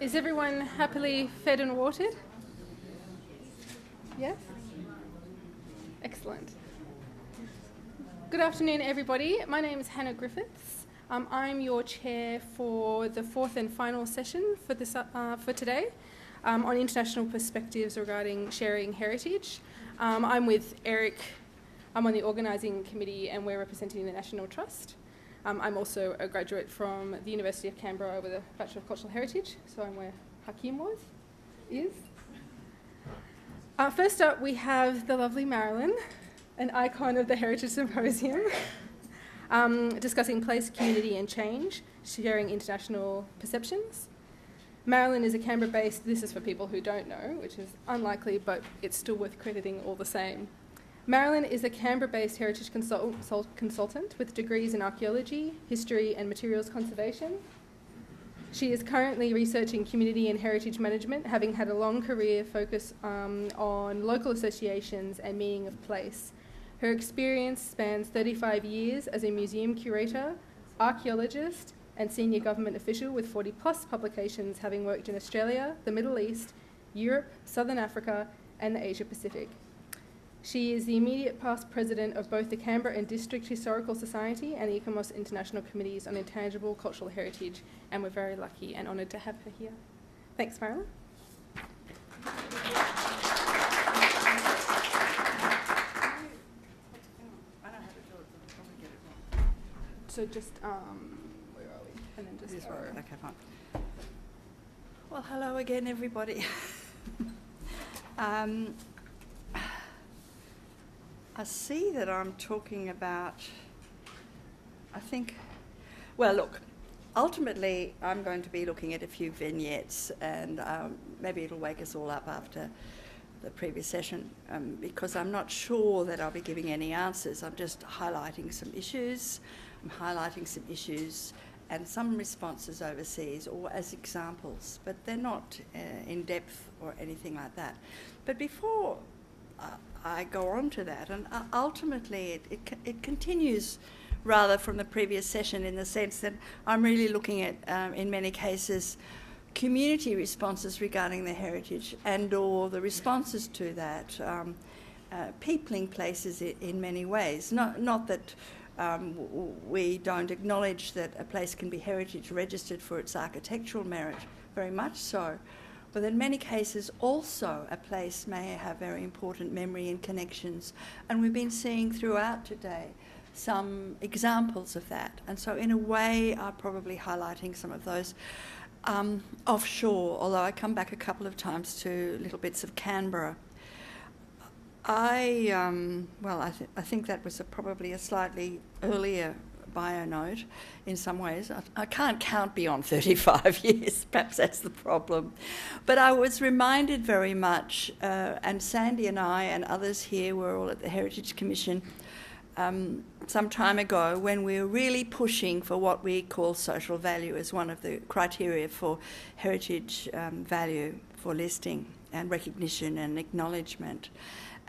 Is everyone happily fed and watered? Yes? Excellent. Good afternoon, everybody. My name is Hannah Griffiths. I'm your chair for the fourth and final session for today on international perspectives regarding sharing heritage. I'm with Eric. I'm on the organising committee and we're representing the National Trust. I'm also a graduate from the University of Canberra with a Bachelor of Cultural Heritage, so I'm where Hakeem is. First up, we have the lovely Marilyn, an icon of the Heritage Symposium, discussing place, community and change, sharing international perceptions. Marilyn is a Canberra-based, this is for people who don't know, which is unlikely, but it's still worth crediting all the same. Marilyn is a Canberra-based heritage consultant with degrees in archaeology, history and materials conservation. She is currently researching community and heritage management, having had a long career focus on local associations and meaning of place. Her experience spans 35 years as a museum curator, archaeologist and senior government official with 40 plus publications, having worked in Australia, the Middle East, Europe, Southern Africa and the Asia Pacific. She is the immediate past president of both the Canberra and District Historical Society and the ICOMOS International Committees on Intangible Cultural Heritage, and we're very lucky and honoured to have her here. Thanks, Marilyn. So just, where are we? And then just this one. Okay, fine. Well, hello again, everybody. I see that I'm talking about, look, ultimately I'm going to be looking at a few vignettes and maybe it'll wake us all up after the previous session because I'm not sure that I'll be giving any answers. I'm just highlighting some issues. I'm highlighting some issues and some responses overseas or as examples, but they're not in depth or anything like that. But before I go on to that, and ultimately it continues rather from the previous session in the sense that I'm really looking at, in many cases, community responses regarding the heritage and or the responses to that, peopling places in many ways. Not that we don't acknowledge that a place can be heritage registered for its architectural merit, very much so. But in many cases also a place may have very important memory and connections. And we've been seeing throughout today some examples of that. And so in a way I'm probably highlighting some of those offshore, although I come back a couple of times to little bits of Canberra. I think that was probably a slightly earlier bio note in some ways. I can't count beyond 35 years, perhaps that's the problem. But I was reminded very much, and Sandy and I and others here were all at the Heritage Commission some time ago when we were really pushing for what we call social value as one of the criteria for heritage value for listing and recognition and acknowledgement.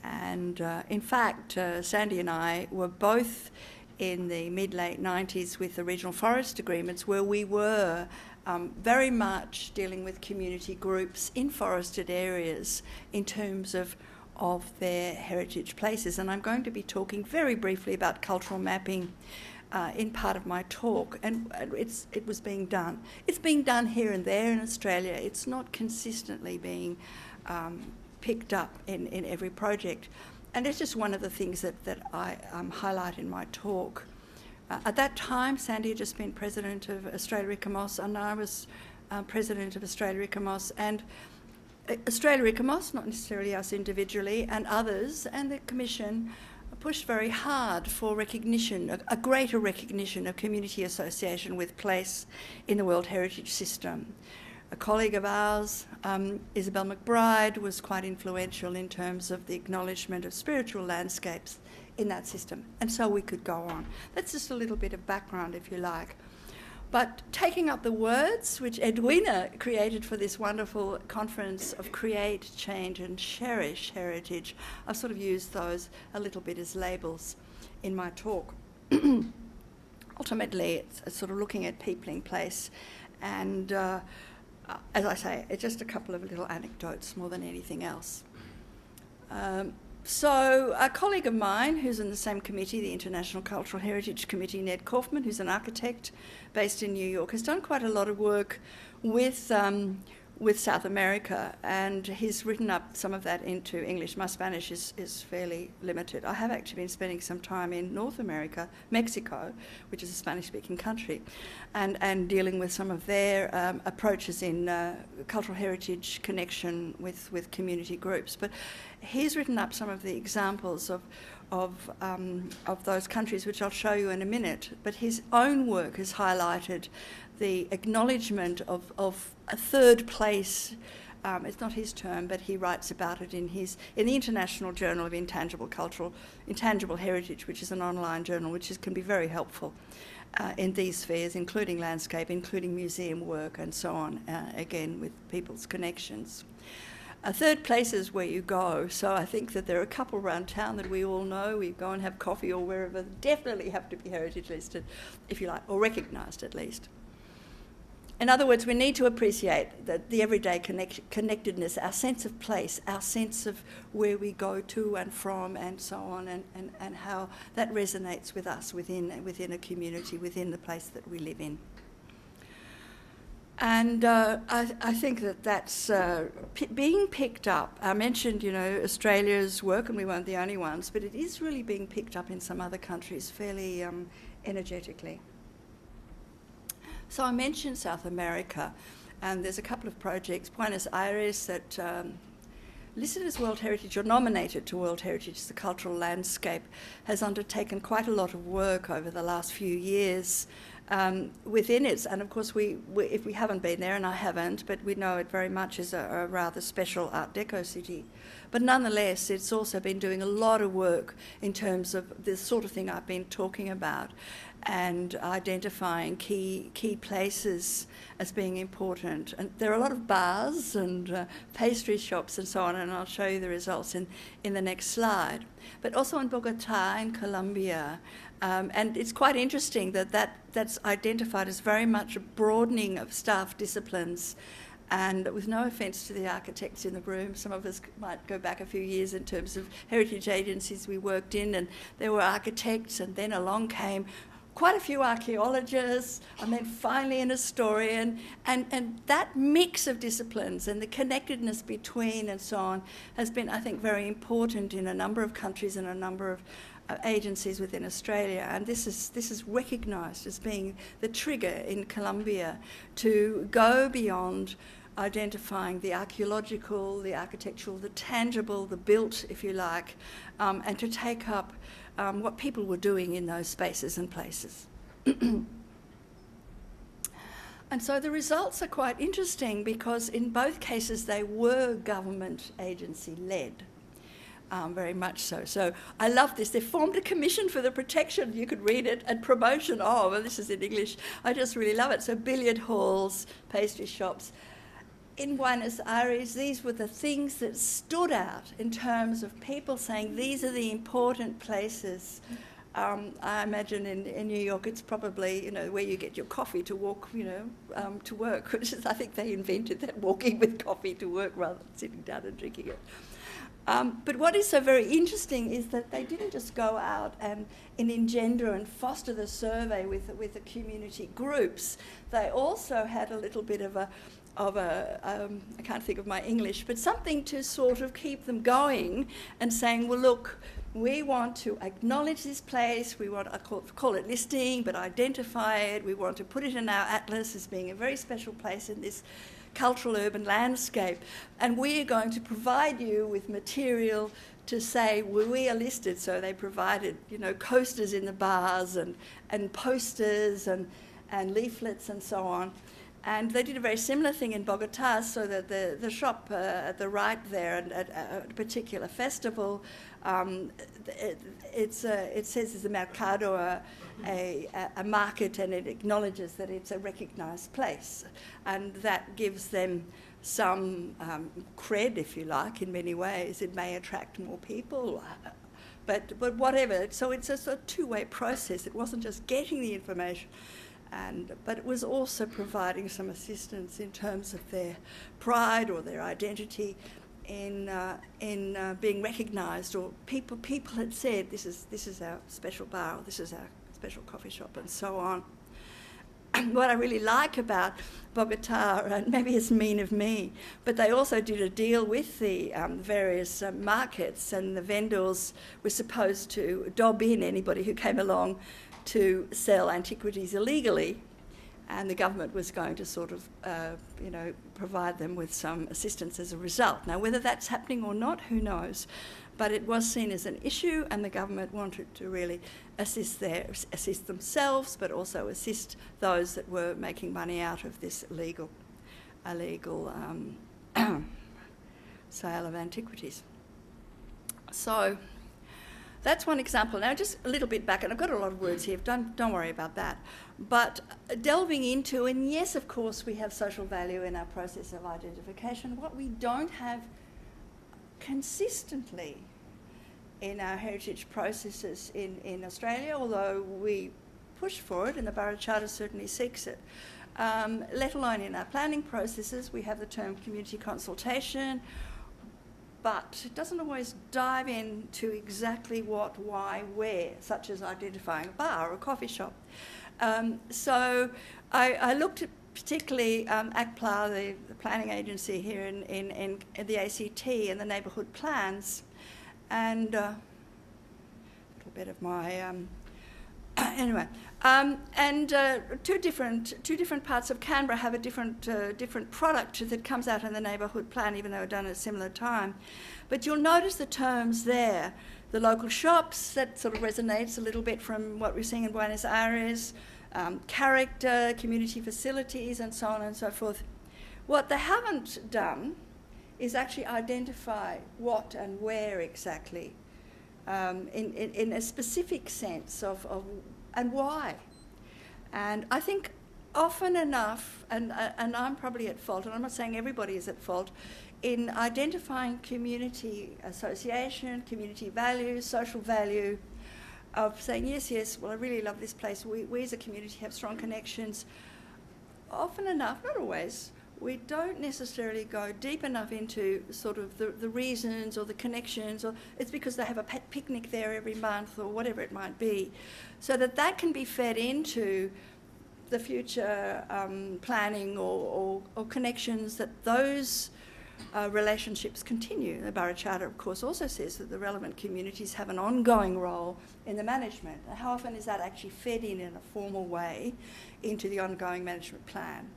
And in fact, Sandy and I were both in the mid-late 90s with the regional forest agreements where we were very much dealing with community groups in forested areas in terms of their heritage places. And I'm going to be talking very briefly about cultural mapping in part of my talk. And it was being done. It's being done here and there in Australia. It's not consistently being picked up in every project. And it's just one of the things that I highlight in my talk. At that time, Sandy had just been president of Australia ICOMOS, and I was president of Australia ICOMOS. And Australia ICOMOS, not necessarily us individually, and others, and the Commission pushed very hard for recognition, a greater recognition of community association with place in the World Heritage System. A colleague of ours, Isabel McBride, was quite influential in terms of the acknowledgement of spiritual landscapes in that system, and so we could go on. That's just a little bit of background, if you like. But taking up the words which Edwina created for this wonderful conference of create, change and cherish heritage, I've sort of used those a little bit as labels in my talk. Ultimately, it's sort of looking at peopling place and as I say, it's just a couple of little anecdotes more than anything else. So a colleague of mine who's in the same committee, the International Cultural Heritage Committee, Ned Kaufman, who's an architect based in New York, has done quite a lot of work with South America, and he's written up some of that into English. My Spanish is fairly limited. I have actually been spending some time in North America, Mexico, which is a Spanish-speaking country, and dealing with some of their approaches in cultural heritage connection with community groups. But he's written up some of the examples of those countries, which I'll show you in a minute. But his own work has highlighted the acknowledgement of a third place. It's not his term, but he writes about it in the International Journal of Intangible Heritage, which is an online journal, which can be very helpful in these spheres, including landscape, including museum work, and so on. Again, with people's connections. A third place is where you go. So I think that there are a couple around town that we all know. We go and have coffee or wherever. Definitely have to be heritage listed, if you like, or recognised at least. In other words, we need to appreciate that the everyday connectedness, our sense of place, our sense of where we go to and from and so on, and how that resonates with us within a community, within the place that we live in. And I think that's being picked up. I mentioned, Australia's work, and we weren't the only ones, but it is really being picked up in some other countries fairly energetically. So I mentioned South America, and there's a couple of projects. Buenos Aires, that listed as World Heritage or nominated to World Heritage, the cultural landscape, has undertaken quite a lot of work over the last few years within it. And of course, if we haven't been there, and I haven't, but we know it very much as a rather special Art Deco city. But nonetheless, it's also been doing a lot of work in terms of the sort of thing I've been talking about, and identifying key places as being important. And there are a lot of bars and pastry shops and so on, and I'll show you the results in the next slide. But also in Bogota, in Colombia, and it's quite interesting that's identified as very much a broadening of staff disciplines. And with no offence to the architects in the room, some of us might go back a few years in terms of heritage agencies we worked in, and there were architects, and then along came quite a few archaeologists, and then finally an historian, and that mix of disciplines and the connectedness between and so on has been, I think, very important in a number of countries and a number of agencies within Australia. And this is recognised as being the trigger in Colombia to go beyond identifying the archaeological, the architectural, the tangible, the built, if you like, and to take up what people were doing in those spaces and places. And so the results are quite interesting, because in both cases they were government agency-led. Very much so. So I love this. They formed a commission for the protection, you could read it, and promotion of, and this is in English, I just really love it. So billiard halls, pastry shops. In Buenos Aires, these were the things that stood out in terms of people saying these are the important places. I imagine in New York it's probably, where you get your coffee to walk, to work, which is, I think they invented that, walking with coffee to work rather than sitting down and drinking it. But what is so very interesting is that they didn't just go out and engender and foster the survey with the community groups. They also had a little bit of a I can't think of my English, but something to sort of keep them going and saying, well, look, we want to acknowledge this place, we want to call it listing, but identify it, we want to put it in our atlas as being a very special place in this cultural urban landscape, and we are going to provide you with material to say, well, we are listed. So they provided, coasters in the bars and posters and leaflets and so on. And they did a very similar thing in Bogota, so that the shop at the right there, and at a particular festival, it says it's a mercado, a market, and it acknowledges that it's a recognised place. And that gives them some cred, if you like, in many ways. It may attract more people, but whatever. So it's a sort of two-way process. It wasn't just getting the information, But it was also providing some assistance in terms of their pride or their identity in being recognised, or people had said this is our special bar, or this is our special coffee shop, and so on. What I really like about Bogota, and maybe it's mean of me, but they also did a deal with the various markets, and the vendors were supposed to dob in anybody who came along to sell antiquities illegally, and the government was going to sort of, provide them with some assistance as a result. Now, whether that's happening or not, who knows? But it was seen as an issue, and the government wanted to really assist themselves, but also assist those that were making money out of this illegal sale of antiquities. So that's one example. Now, just a little bit back, and I've got a lot of words here, don't worry about that. But delving into, and yes, of course, we have social value in our process of identification. What we don't have consistently in our heritage processes in Australia, although we push for it, and the Borough Charter certainly seeks it, let alone in our planning processes. We have the term community consultation, but it doesn't always dive into exactly what, why, where, such as identifying a bar or a coffee shop. So I looked at particularly ACPLA, the planning agency here in the ACT, and the neighbourhood plans, and a little bit of my anyway. Two different parts of Canberra have a different product that comes out in the neighbourhood plan, even though done at a similar time. But you'll notice the terms there. The local shops, that sort of resonates a little bit from what we're seeing in Buenos Aires. Character, community facilities, and so on and so forth. What they haven't done is actually identify what and where exactly, in a specific sense of and why. And I think often enough, and I'm probably at fault, and I'm not saying everybody is at fault, in identifying community association, community values, social value, of saying, yes, well, I really love this place. We as a community have strong connections. Often enough, not always, we don't necessarily go deep enough into sort of the reasons or the connections, or it's because they have a picnic there every month or whatever it might be, so that can be fed into the future planning or connections, that those relationships continue. The Borough Charter, of course, also says that the relevant communities have an ongoing role in the management. How often is that actually fed in a formal way into the ongoing management plan?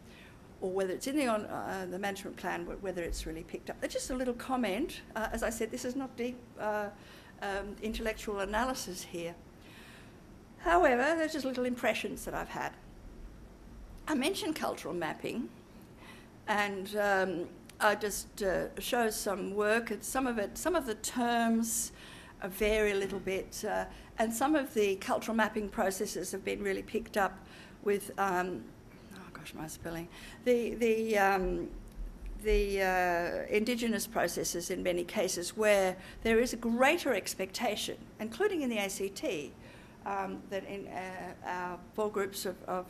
Or whether it's in the management plan, whether it's really picked up. Just a little comment. As I said, this is not deep intellectual analysis here. However, there's just little impressions that I've had. I mentioned cultural mapping, and I just show some work, and some of the terms vary a little bit, and some of the cultural mapping processes have been really picked up with, my spelling, the Indigenous processes in many cases, where there is a greater expectation, including in the ACT, that in our 4 groups of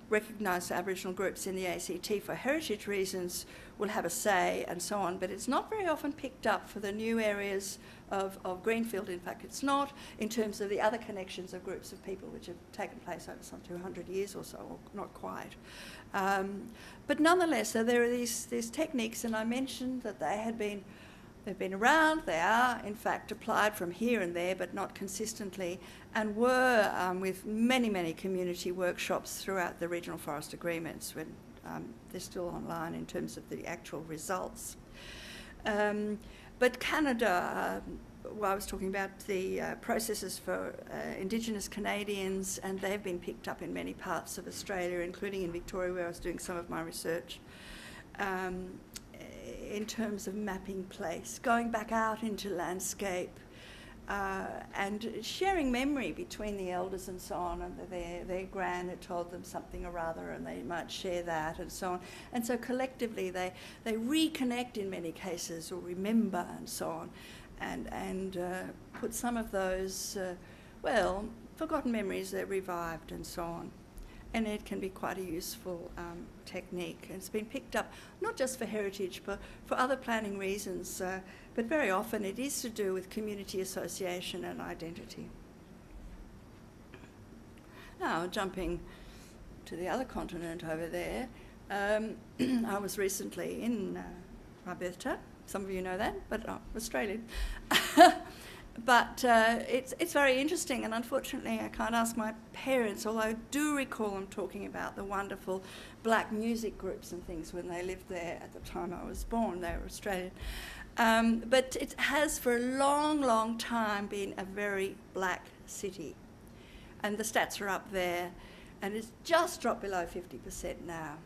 recognised Aboriginal groups in the ACT for heritage reasons will have a say and so on, but it's not very often picked up for the new areas of Greenfield. In fact, it's not, in terms of the other connections of groups of people which have taken place over some 200 years or so, or not quite. But nonetheless, so there are these techniques, and I mentioned that they've been around. They are, in fact, applied from here and there, but not consistently, and were with many community workshops throughout the regional forest agreements, when they're still online in terms of the actual results. But Canada, well, I was talking about the processes for Indigenous Canadians, and they've been picked up in many parts of Australia, including in Victoria, where I was doing some of my research. In terms of mapping place, going back out into landscape, and sharing memory between the elders and so on, and their gran had told them something or other, and they might share that and so on. And so collectively they reconnect in many cases, or remember and so on, and put some of those, forgotten memories, they're revived and so on. And it can be quite a useful technique. And it's been picked up not just for heritage, but for other planning reasons. But very often it is to do with community association and identity. Now, jumping to the other continent over there, I was recently in my birthtown. Some of you know that, but I'm Australian. But it's very interesting, and unfortunately I can't ask my parents, although I do recall them talking about the wonderful black music groups and things when they lived there at the time I was born. They were Australian. But it has for a long, long time been a very black city. And the stats are up there, and it's just dropped below 50% now.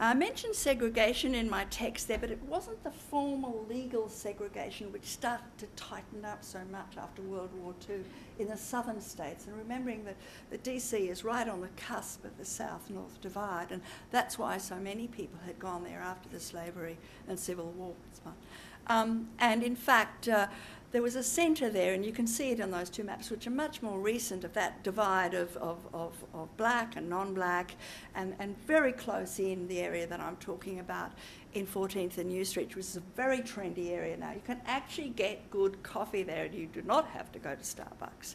I mentioned segregation in my text there, but it wasn't the formal legal segregation which started to tighten up so much after World War II in the southern states. And remembering that the DC is right on the cusp of the South-North divide, and that's why so many people had gone there after the slavery and civil war. And in fact, there was a centre there, and you can see it on those two maps, which are much more recent, of that divide of black and non-black, and very close in the area that I'm talking about in 14th and New Street, which is a very trendy area now. You can actually get good coffee there, and you do not have to go to Starbucks.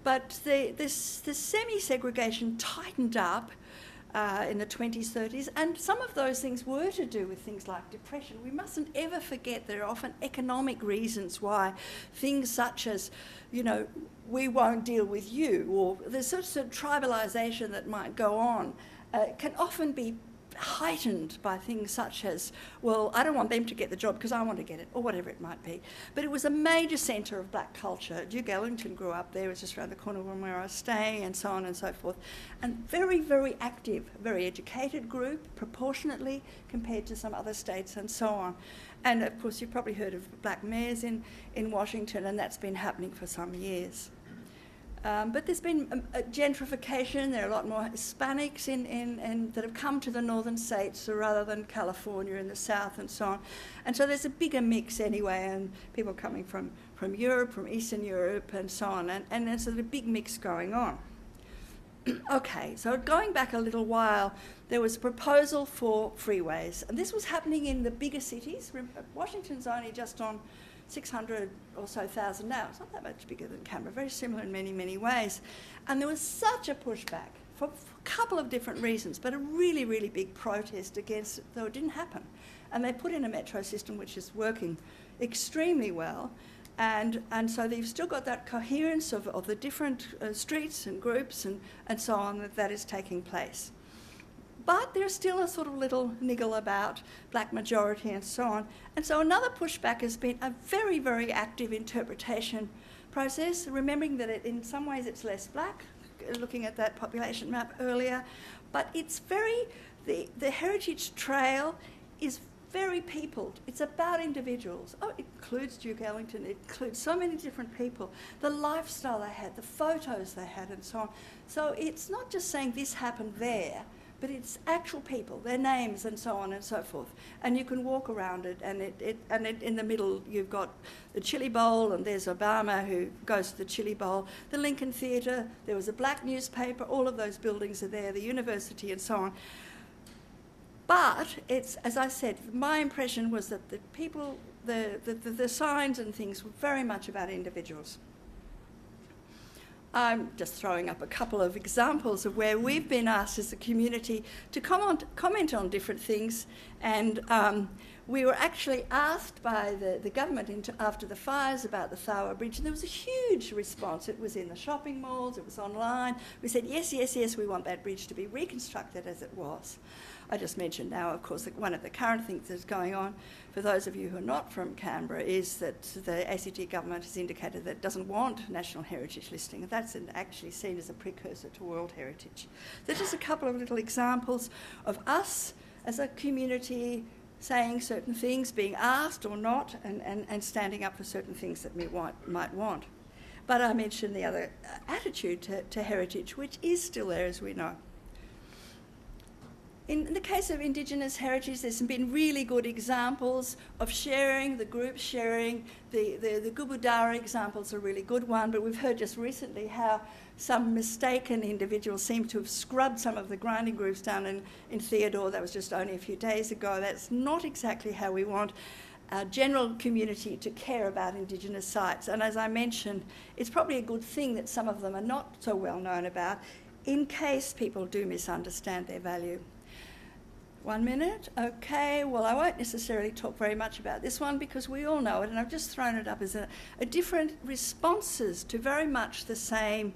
But the semi-segregation tightened up in the 20s, 30s, and some of those things were to do with things like depression. We mustn't ever forget there are often economic reasons why things such as, you know, we won't deal with you, or there's sorts of tribalisation that might go on, can often be heightened by things such as, well, I don't want them to get the job because I want to get it, or whatever it might be. But it was a major centre of black culture. Duke Ellington grew up there, it was just around the corner from where I was staying, and so on and so forth. And very, very active, very educated group, proportionately compared to some other states, and so on. And of course, you've probably heard of black mayors in Washington, and that's been happening for some years. But there's been a gentrification. There are a lot more Hispanics that have come to the northern states rather than California in the south and so on. And so there's a bigger mix anyway, and people coming from Europe, from Eastern Europe and so on. And there's a big mix going on. Okay, so going back a little while, there was a proposal for freeways. And this was happening in the bigger cities. Washington's only just on 600 or so thousand now. It's not that much bigger than Canberra, very similar in many, many ways. And there was such a pushback for a couple of different reasons, but a really, really big protest against it, though it didn't happen. And they put in a metro system which is working extremely well. And so they've still got that coherence of the different streets and groups and so on that is taking place. But there's still a sort of little niggle about black majority and so on. And so another pushback has been a very, very active interpretation process, remembering that in some ways it's less black, looking at that population map earlier, but it's the heritage trail is very peopled. It's about individuals. Oh, it includes Duke Ellington, it includes so many different people, the lifestyle they had, the photos they had and so on. So it's not just saying this happened there, but it's actual people, their names and so on and so forth. And you can walk around it, and in the middle you've got the Chili Bowl, and there's Obama who goes to the Chili Bowl, the Lincoln Theatre, there was a black newspaper, all of those buildings are there, the university and so on. But it's, as I said, my impression was that the people, the signs and things were very much about individuals. I'm just throwing up a couple of examples of where we've been asked as a community to comment on different things, and we were actually asked by the government after the fires about the Tharwa Bridge, and there was a huge response. It was in the shopping malls, it was online. We said, yes, yes, yes, we want that bridge to be reconstructed as it was. I just mentioned now, of course, that one of the current things that's going on, for those of you who are not from Canberra, is that the ACT government has indicated that it doesn't want national heritage listing, and that's actually seen as a precursor to World Heritage. There's just a couple of little examples of us as a community saying certain things, being asked or not, and standing up for certain things that we might want. But I mentioned the other attitude to heritage, which is still there, as we know. In the case of Indigenous heritage, there's been really good examples of sharing, the group sharing. The Gubudara example is a really good one, but we've heard just recently how some mistaken individuals seem to have scrubbed some of the grinding groups down in Theodore. That was just only a few days ago. That's not exactly how we want our general community to care about Indigenous sites. And as I mentioned, it's probably a good thing that some of them are not so well known about, in case people do misunderstand their value. 1 minute, okay, well I won't necessarily talk very much about this one because we all know it, and I've just thrown it up as a different responses to very much the same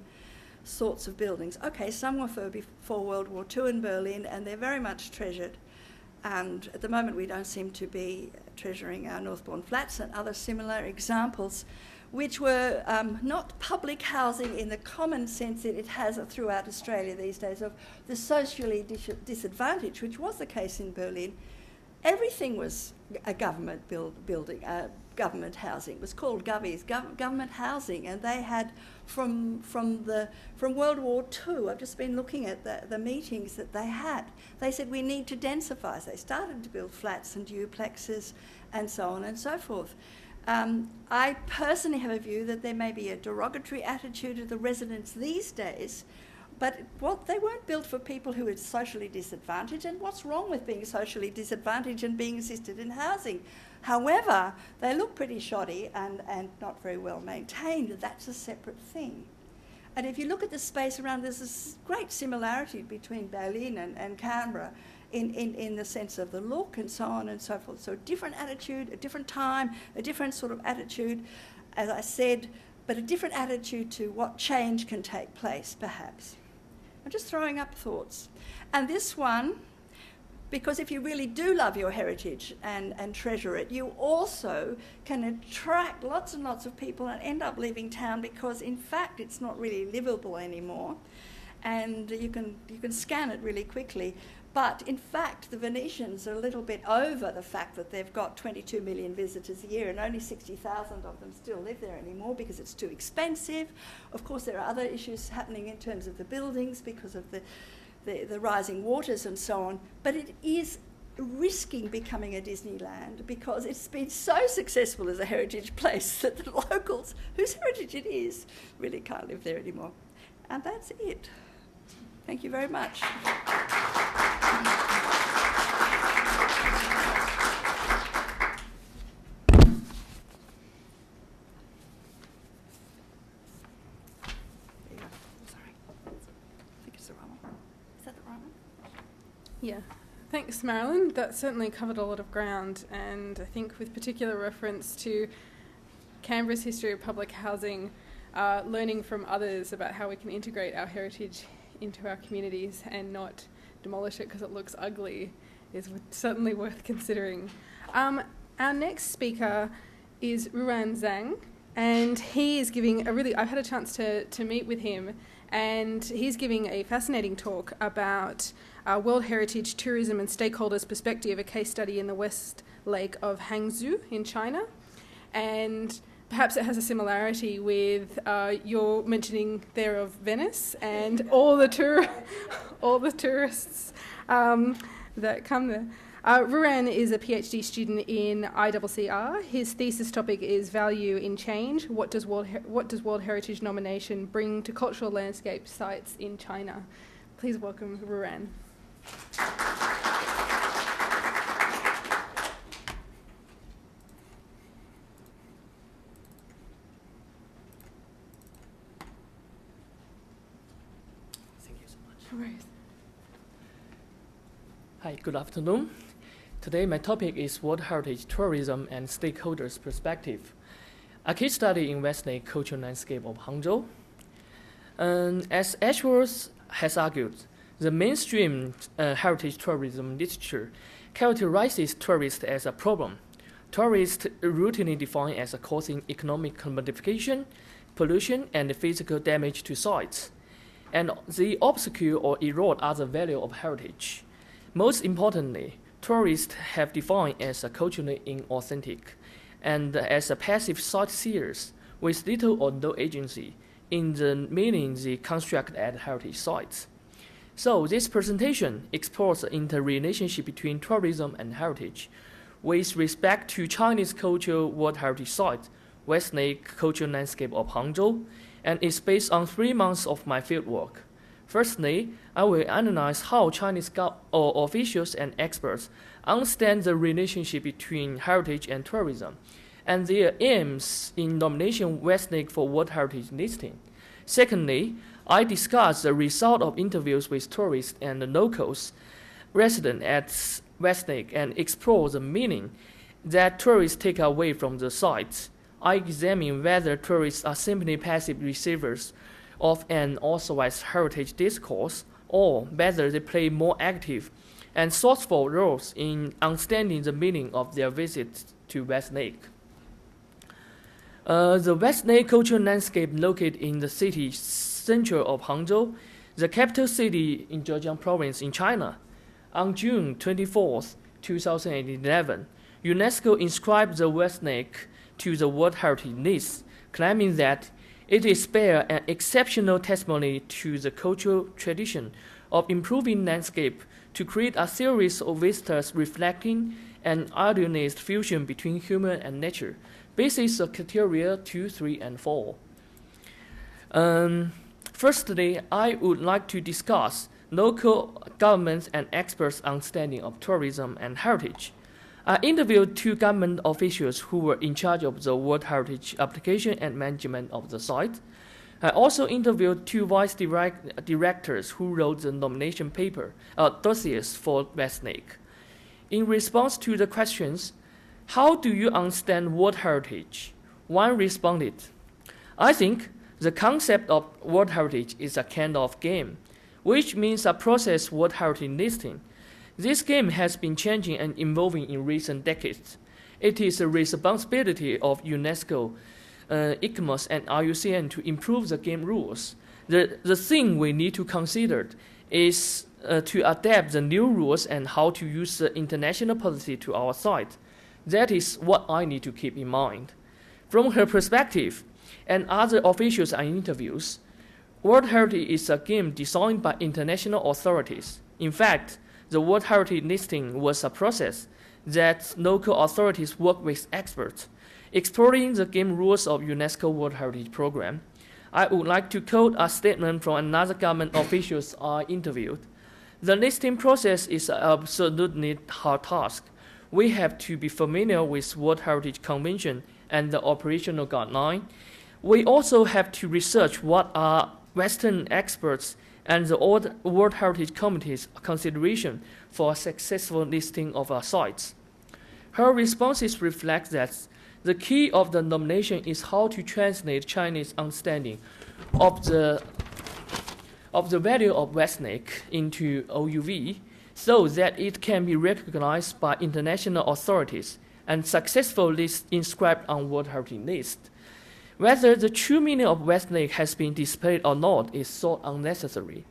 sorts of buildings. Okay, some were before World War II in Berlin, and they're very much treasured, and at the moment we don't seem to be treasuring our Northbourne Flats and other similar examples, which were not public housing in the common sense that it has throughout Australia these days, of the socially disadvantaged, which was the case in Berlin. Everything was a government building, government housing. It was called Govies, government housing, and they had from World War II. I've just been looking at the meetings that they had. They said we need to densify. So they started to build flats and duplexes and so on and so forth. I personally have a view that there may be a derogatory attitude of the residents these days, but they weren't built for people who are socially disadvantaged, and what's wrong with being socially disadvantaged and being assisted in housing? However, they look pretty shoddy and not very well maintained. That's a separate thing. And if you look at the space around, there's this great similarity between Berlin and Canberra in the sense of the look and so on and so forth. So a different attitude, a different time, a different sort of attitude, as I said, but a different attitude to what change can take place, perhaps. I'm just throwing up thoughts. And this one, because if you really do love your heritage and treasure it, you also can attract lots and lots of people and end up leaving town because, in fact, it's not really livable anymore. And you can scan it really quickly. But in fact, the Venetians are a little bit over the fact that they've got 22 million visitors a year and only 60,000 of them still live there anymore because it's too expensive. Of course, there are other issues happening in terms of the buildings because of the rising waters and so on. But it is risking becoming a Disneyland because it's been so successful as a heritage place that the locals, whose heritage it is, really can't live there anymore. And that's it. Thank you very much. Yeah, thanks Marilyn. That certainly covered a lot of ground, and I think with particular reference to Canberra's history of public housing, learning from others about how we can integrate our heritage into our communities and not demolish it because it looks ugly is certainly worth considering. Our next speaker is Ruan Zhang, and he is giving I've had a chance to meet with him, and he's giving a fascinating talk about World Heritage Tourism and Stakeholders Perspective, a case study in the West Lake of Hangzhou in China. And perhaps it has a similarity with your mentioning there of Venice and all the tourists that come there. Ruan is a PhD student in ICCR. His thesis topic is Value in Change. What does World Heritage nomination bring to cultural landscape sites in China? Please welcome Ruan. Thank you so much. No worries. Hi, good afternoon. Today my topic is World Heritage Tourism and Stakeholders Perspective, a case study in West Lake cultural landscape of Hangzhou. As Ashworth has argued, the mainstream heritage tourism literature characterizes tourists as a problem. Tourists routinely defined as causing economic commodification, pollution, and physical damage to sites, and they obscure or erode other value of heritage. Most importantly, tourists have defined as culturally inauthentic and as passive sightseers with little or no agency in the meaning they construct at heritage sites. So this presentation explores the interrelationship between tourism and heritage with respect to Chinese cultural World Heritage Site, West Lake Cultural Landscape of Hangzhou, and is based on 3 months of my fieldwork. Firstly, I will analyze how Chinese officials and experts understand the relationship between heritage and tourism, and their aims in nomination West Lake for World Heritage listing. Secondly, I discuss the result of interviews with tourists and the locals resident at West Lake and explore the meaning that tourists take away from the sites. I examine whether tourists are simply passive receivers of an authorized heritage discourse, or whether they play more active and thoughtful roles in understanding the meaning of their visit to West Lake. The West Lake cultural landscape located in the city center of Hangzhou, the capital city in Zhejiang province in China. On June 24, 2011, UNESCO inscribed the West Lake to the World Heritage List, claiming that it is bear an exceptional testimony to the cultural tradition of improving landscape to create a series of vistas reflecting an idealized fusion between human and nature, basis of criteria 2, 3, and 4. Firstly, I would like to discuss local governments and experts' understanding of tourism and heritage. I interviewed 2 government officials who were in charge of the World Heritage application and management of the site. I also interviewed 2 vice directors who wrote the nomination paper, dossiers for West Lake. In response to the questions, how do you understand World Heritage? One responded, I think the concept of World Heritage is a kind of game, which means a process World Heritage listing. This game has been changing and evolving in recent decades. It is the responsibility of UNESCO, ICMOS, and IUCN to improve the game rules. The thing we need to consider is to adapt the new rules and how to use the international policy to our side. That is what I need to keep in mind. From her perspective, and other officials and interviews, World Heritage is a game designed by international authorities. In fact, the World Heritage listing was a process that local authorities work with experts, exploring the game rules of UNESCO World Heritage Program. I would like to quote a statement from another government officials I interviewed. The listing process is an absolutely hard task. We have to be familiar with World Heritage Convention and the operational guideline. We also have to research what are Western experts and the World Heritage Committee's consideration for a successful listing of our sites. Her responses reflect that the key of the nomination is how to translate Chinese understanding of the value of West Lake into OUV so that it can be recognized by international authorities and successfully inscribed on World Heritage List. Whether the true meaning of West Lake has been displayed or not is thought unnecessary.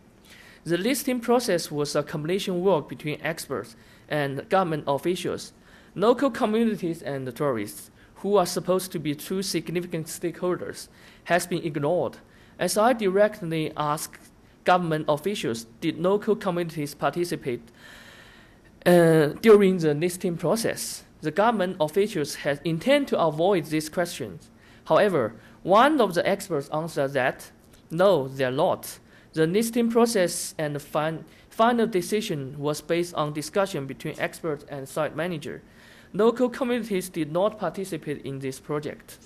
The listing process was a combination work between experts and government officials, local communities and the tourists, who are supposed to be true significant stakeholders, has been ignored. As I directly asked government officials, did local communities participate during the listing process? The government officials had intend to avoid these questions. However, one of the experts answered that, no, they're not. The listing process and the final decision was based on discussion between experts and site manager. Local communities did not participate in this project.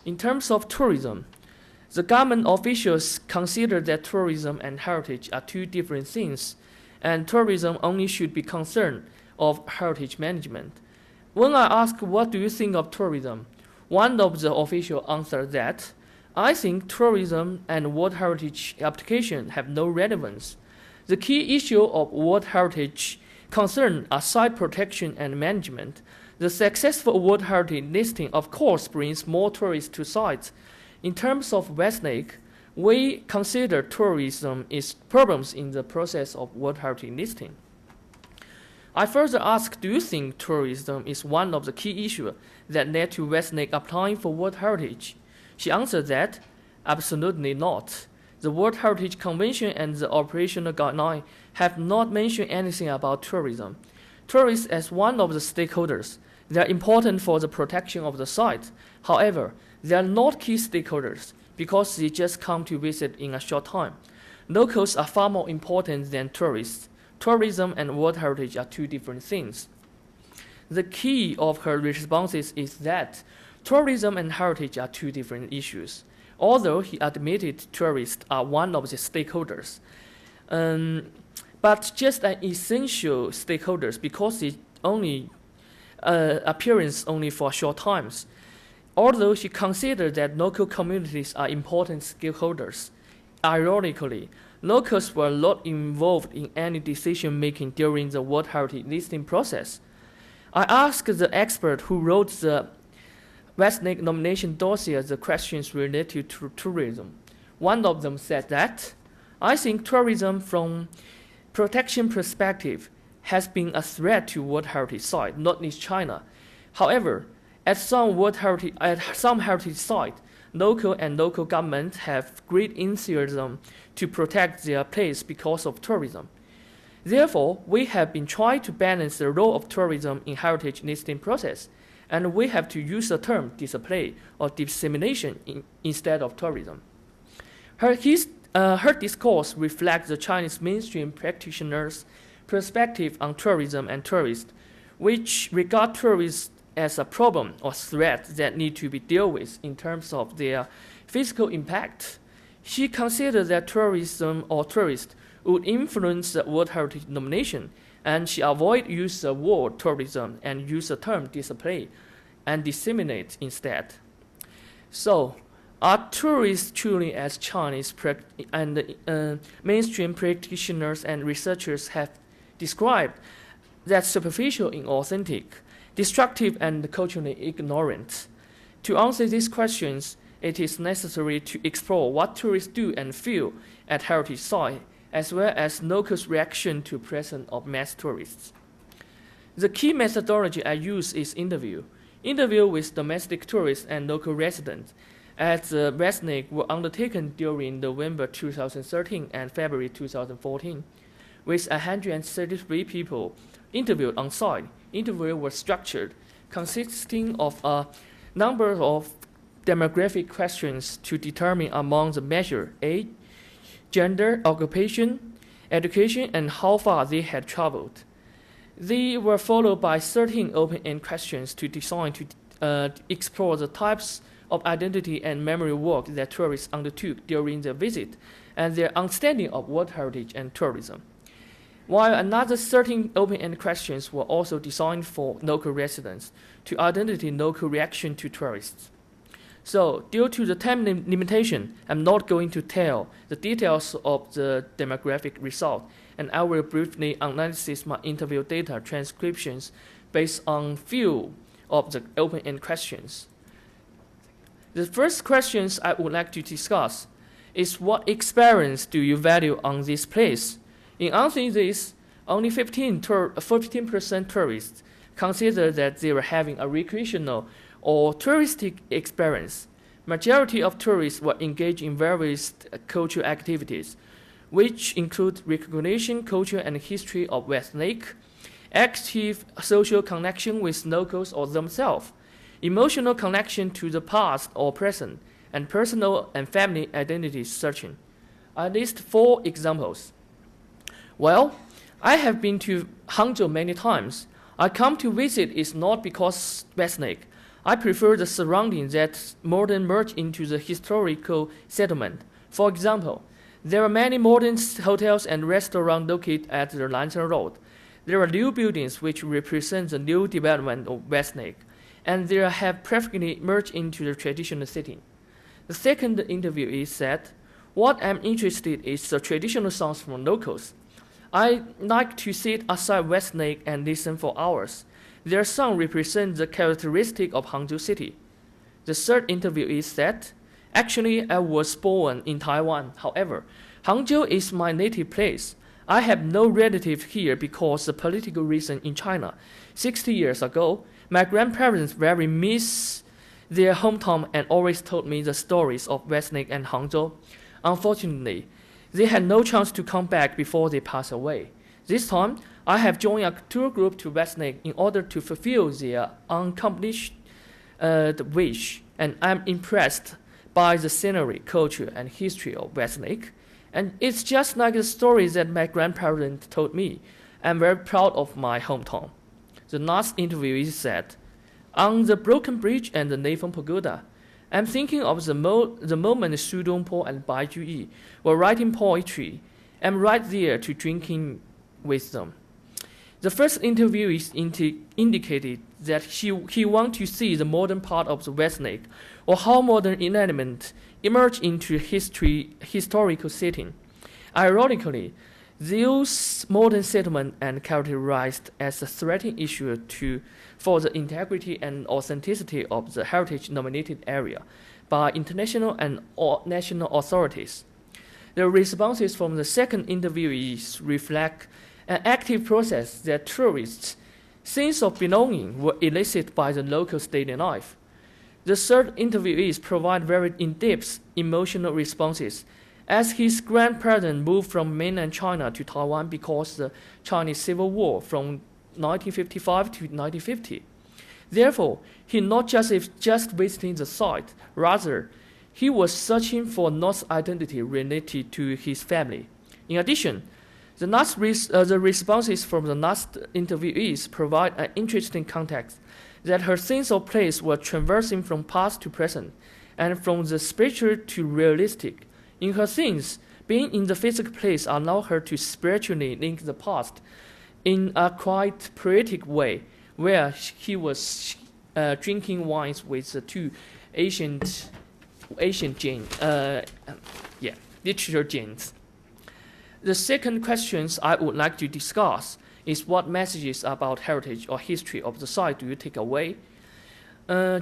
In terms of tourism, the government officials consider that tourism and heritage are 2 different things, and tourism only should be concerned of heritage management. When I asked, what do you think of tourism? One of the officials answered that, I think tourism and World Heritage application have no relevance. The key issue of World Heritage concern are site protection and management. The successful World Heritage listing, of course, brings more tourists to sites. In terms of West Lake, we consider tourism is problems in the process of World Heritage listing. I further asked, do you think tourism is one of the key issues that led to West Lake applying for World Heritage? She answered that, absolutely not. the World Heritage Convention and the operational guideline have not mentioned anything about tourism. Tourists as one of the stakeholders, they are important for the protection of the site. However, they are not key stakeholders because they just come to visit in a short time. Locals are far more important than tourists. Tourism and World Heritage are two different things. The key of her responses is that tourism and heritage are two different issues, although he admitted tourists are one of the stakeholders. But just an essential stakeholders because they only appearance only for short times. Although she considered that local communities are important stakeholders, ironically, locals were not involved in any decision making during the World Heritage listing process. I asked the expert who wrote the Westlake nomination dossier the questions related to tourism. One of them said that, I think tourism from protection perspective has been a threat to World Heritage site, not least China. However, at some heritage site, local governments have great enthusiasm to protect their place because of tourism. Therefore, we have been trying to balance the role of tourism in heritage listing process, and we have to use the term display or dissemination instead of tourism. Her discourse reflects the Chinese mainstream practitioners' perspective on tourism and tourists, which regard tourists as a problem or threat that need to be dealt with in terms of their physical impact. She considered that tourism or tourists would influence the World Heritage nomination, and she avoided use the word tourism and use the term display and disseminate instead. So, are tourists truly as Chinese mainstream practitioners and researchers have described that superficial, inauthentic, destructive, and culturally ignorant? To answer these questions, it is necessary to explore what tourists do and feel at heritage sites, as well as locals' reaction to presence of mass tourists. The key methodology I use is interview with domestic tourists and local residents at the Westlake were undertaken during November 2013 and February 2014, with 133 people interviewed on site. Interviews were structured, consisting of a number of demographic questions to determine among the measure age, gender, occupation, education, and how far they had traveled. They were followed by 13 open-end questions to design to explore the types of identity and memory work that tourists undertook during their visit and their understanding of World Heritage and tourism. While another 13 open-end questions were also designed for local residents to identify local reaction to tourists. So, due to the time limitation, I'm not going to tell the details of the demographic result, and I will briefly analyze my interview data transcriptions based on few of the open-end questions. The first questions I would like to discuss is what experience do you value on this place? In answering this, only 15% tourists consider that they were having a recreational or touristic experience. Majority of tourists were engaged in various cultural activities, which include recognition, culture, and history of Westlake, active social connection with locals or themselves, emotional connection to the past or present, and personal and family identity searching. I list 4 examples. Well, I have been to Hangzhou many times. I come to visit is not because Westlake. I prefer the surroundings that modern merge into the historical settlement. For example, there are many modern hotels and restaurants located at the Lantern Road. There are new buildings which represent the new development of Westlake, and they have perfectly merged into the traditional setting. The second interview is that what I'm interested in is the traditional songs from locals. I like to sit outside Westlake and listen for hours. Their song represents the characteristic of Hangzhou city. The third interview is that, actually I was born in Taiwan. However, Hangzhou is my native place. I have no relative here because of political reason in China. 60 years ago, my grandparents very miss their hometown and always told me the stories of Westlake and Hangzhou. Unfortunately, they had no chance to come back before they passed away. This time, I have joined a tour group to Westlake in order to fulfill their unaccomplished wish, and I'm impressed by the scenery, culture, and history of Westlake. And it's just like the story that my grandparents told me. I'm very proud of my hometown. The last interviewee said, on the Broken Bridge and the Nathan Pagoda, I'm thinking of the moment Xu Dongpo and Bai Juyi were writing poetry. I'm right there to drinking with them. The first interviewee indicated that he wanted to see the modern part of the Westlake, or how modern elements emerge into historical setting. Ironically, those modern settlements are characterized as a threatening issue for the integrity and authenticity of the heritage-nominated area by international and national authorities. The responses from the second interviewees reflect an active process that tourists' sense of belonging were elicited by the local daily life. The third interviewee provided very in-depth emotional responses, as his grandparents moved from mainland China to Taiwan because of the Chinese Civil War from 1955 to 1950. Therefore, he not just visiting the site, rather, he was searching for North's identity related to his family. In addition, the responses from the last interviewees provide an interesting context that her sense of place was traversing from past to present, and from the spiritual to realistic. In her things, being in the physical place allowed her to spiritually link the past in a quite poetic way, where he was drinking wines with the two ancient literature genes. The second questions I would like to discuss is what messages about heritage or history of the site do you take away?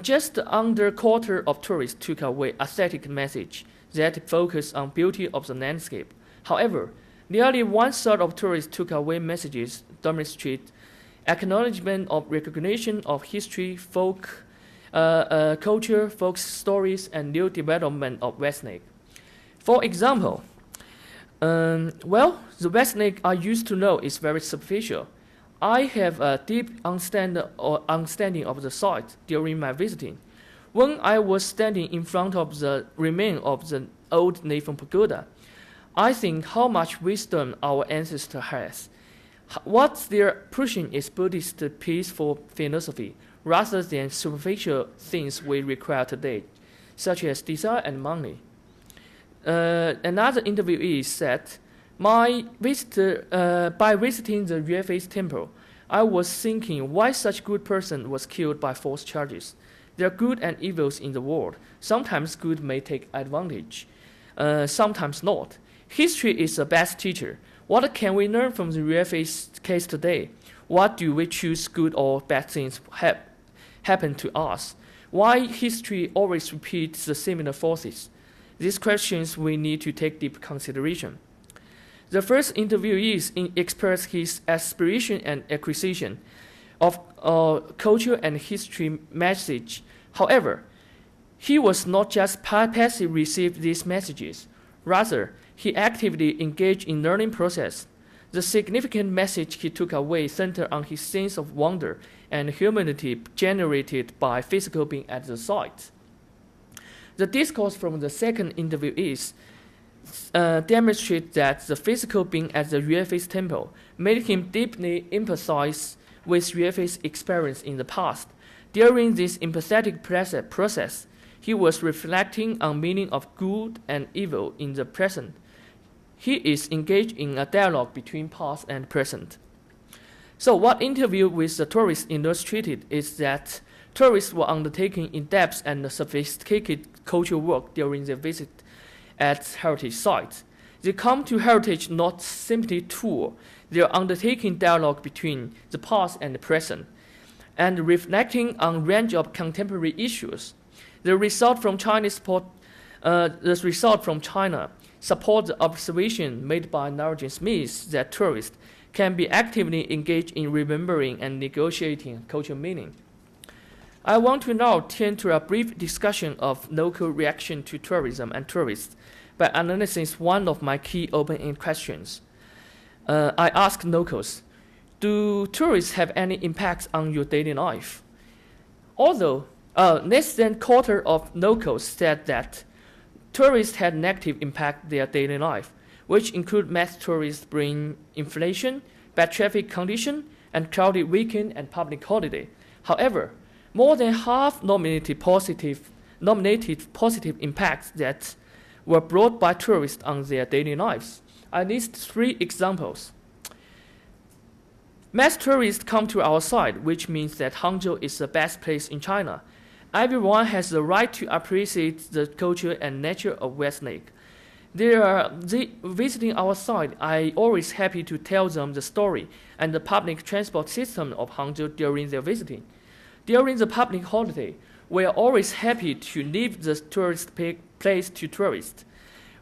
Just under a quarter of tourists took away aesthetic message that focus on beauty of the landscape. However, nearly one-third of tourists took away messages demonstrate acknowledgement of recognition of history, folk culture, folk stories, and new development of Westlake. For example, the Westlake I used to know is very superficial. I have a deep understanding of the site during my visiting. When I was standing in front of the remain of the old Nathan Pagoda, I think how much wisdom our ancestor has. What they're pushing is Buddhist peaceful philosophy, rather than superficial things we require today, such as desire and money. Another interviewee said, by visiting the Yue temple, I was thinking why such good person was killed by false charges. There are good and evils in the world. Sometimes good may take advantage, sometimes not. History is the best teacher. What can we learn from the Yue case today? What do we choose good or bad things happen to us? Why history always repeats the similar forces? These questions we need to take deep consideration. The first interviewee expressed his aspiration and acquisition of culture and history message. However, he was not just passively received these messages. Rather, he actively engaged in learning process. The significant message he took away centered on his sense of wonder and humanity generated by physical being at the site. The discourse from the second interviewees demonstrate that the physical being at the Yue temple made him deeply empathize with Yue's experience in the past. During this empathetic process, he was reflecting on meaning of good and evil in the present. He is engaged in a dialogue between past and present. So what interview with the tourists illustrated is that tourists were undertaking in-depth and sophisticated cultural work during their visit at heritage sites. They come to heritage not simply tour, they are undertaking dialogue between the past and the present, and reflecting on a range of contemporary issues. The result from China support the observation made by Narjan Smith that tourists can be actively engaged in remembering and negotiating cultural meaning. I want to now turn to a brief discussion of local reaction to tourism and tourists by analyzing one of my key open-end questions. I asked locals, do tourists have any impact on your daily life? Although less than a quarter of locals said that tourists had negative impact their daily life, which include mass tourists bring inflation, bad traffic condition, and crowded weekend and public holiday. However, more than half nominated positive impacts that were brought by tourists on their daily lives. I list 3 examples. Mass tourists come to our site, which means that Hangzhou is the best place in China. Everyone has the right to appreciate the culture and nature of Westlake. Visiting our site, I always happy to tell them the story and the public transport system of Hangzhou during their visiting. During the public holiday, we are always happy to leave the tourist place to tourists.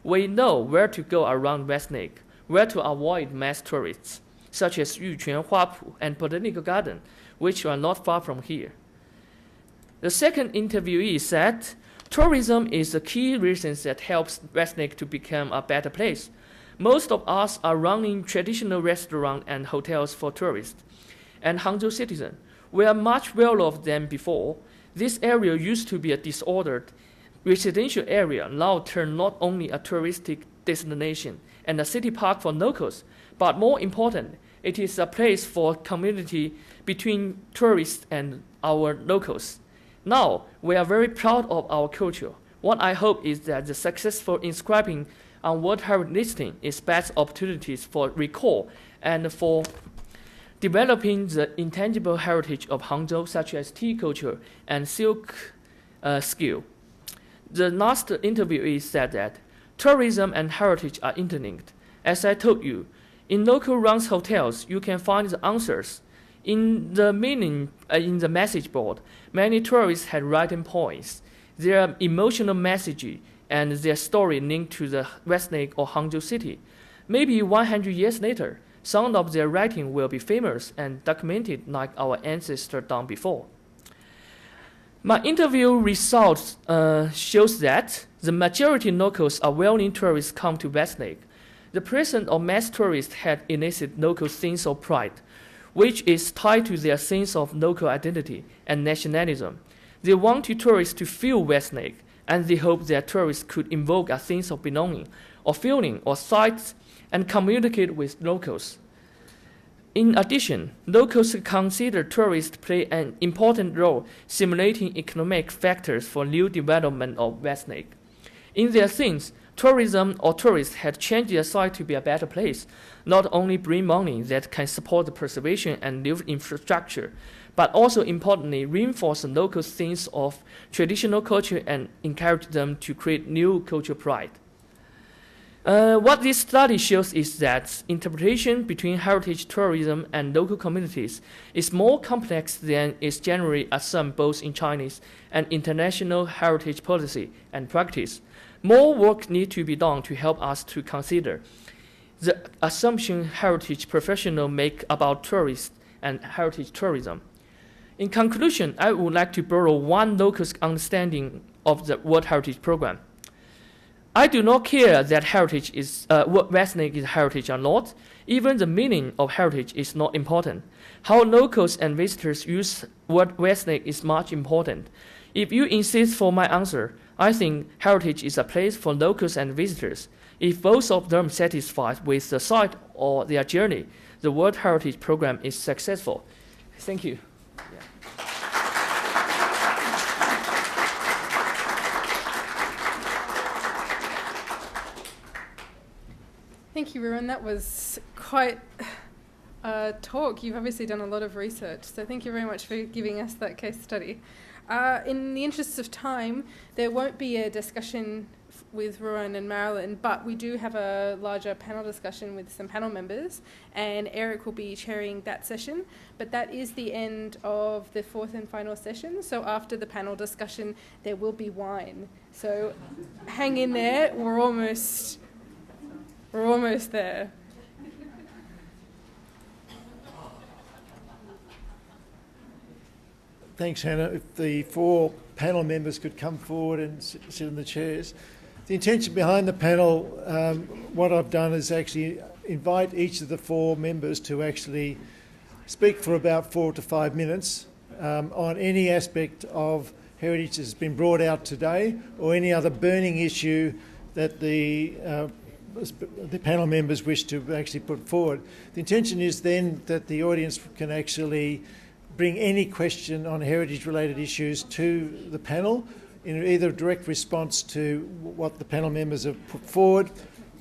We know where to go around Westlake, where to avoid mass tourists, such as Yuquan, Huapu, and Botanical Garden, which are not far from here. The second interviewee said, tourism is the key reason that helps Westlake to become a better place. Most of us are running traditional restaurants and hotels for tourists and Hangzhou citizens. We are much well off than before. This area used to be a disordered residential area, now turned not only a touristic destination and a city park for locals, but more important, it is a place for community between tourists and our locals. Now, we are very proud of our culture. What I hope is that the successful inscribing on World Heritage listing is best opportunities for recall and for developing the intangible heritage of Hangzhou, such as tea culture and silk skill. The last interviewee said that tourism and heritage are interlinked. As I told you, in local runs hotels, you can find the answers. In the message board, many tourists had written points. Their emotional message and their story linked to the Westlake or Hangzhou city. Maybe 100 years later, some of their writing will be famous and documented like our ancestors done before. My interview results shows that the majority locals are willing tourists come to Westlake. The presence of mass tourists had elicited local sense of pride, which is tied to their sense of local identity and nationalism. They want tourists to feel Westlake, and they hope that tourists could invoke a sense of belonging, or feeling, or sight, and communicate with locals. In addition, locals consider tourists play an important role simulating economic factors for new development of Westlake. In their sense, tourism or tourists had changed their site to be a better place, not only bring money that can support the preservation and new infrastructure, but also importantly reinforce the local sense of traditional culture and encourage them to create new cultural pride. What this study shows is that interpretation between heritage tourism and local communities is more complex than is generally assumed both in Chinese and international heritage policy and practice. More work needs to be done to help us to consider the assumption heritage professionals make about tourists and heritage tourism. In conclusion, I would like to borrow one local's understanding of the World Heritage Program. I do not care that heritage is what Westlake is heritage or not. Even the meaning of heritage is not important. How locals and visitors use what Westlake is much important. If you insist for my answer, I think heritage is a place for locals and visitors. If both of them satisfied with the site or their journey, the World Heritage Program is successful. Thank you. Thank you, Ruan. That was quite a talk. You've obviously done a lot of research, so thank you very much for giving us that case study. In the interests of time, there won't be a discussion with Ruan and Marilyn, but we do have a larger panel discussion with some panel members, and Eric will be chairing that session. But that is the end of the fourth and final session, so after the panel discussion, there will be wine. So hang in there, we're almost there. Thanks, Hannah. If the four panel members could come forward and sit in the chairs. The intention behind the panel, what I've done is actually invite each of the 4 members to actually speak for about 4 to 5 minutes on any aspect of heritage that's been brought out today, or any other burning issue that the panel members wish to actually put forward. The intention is then that the audience can actually bring any question on heritage-related issues to the panel in either direct response to what the panel members have put forward,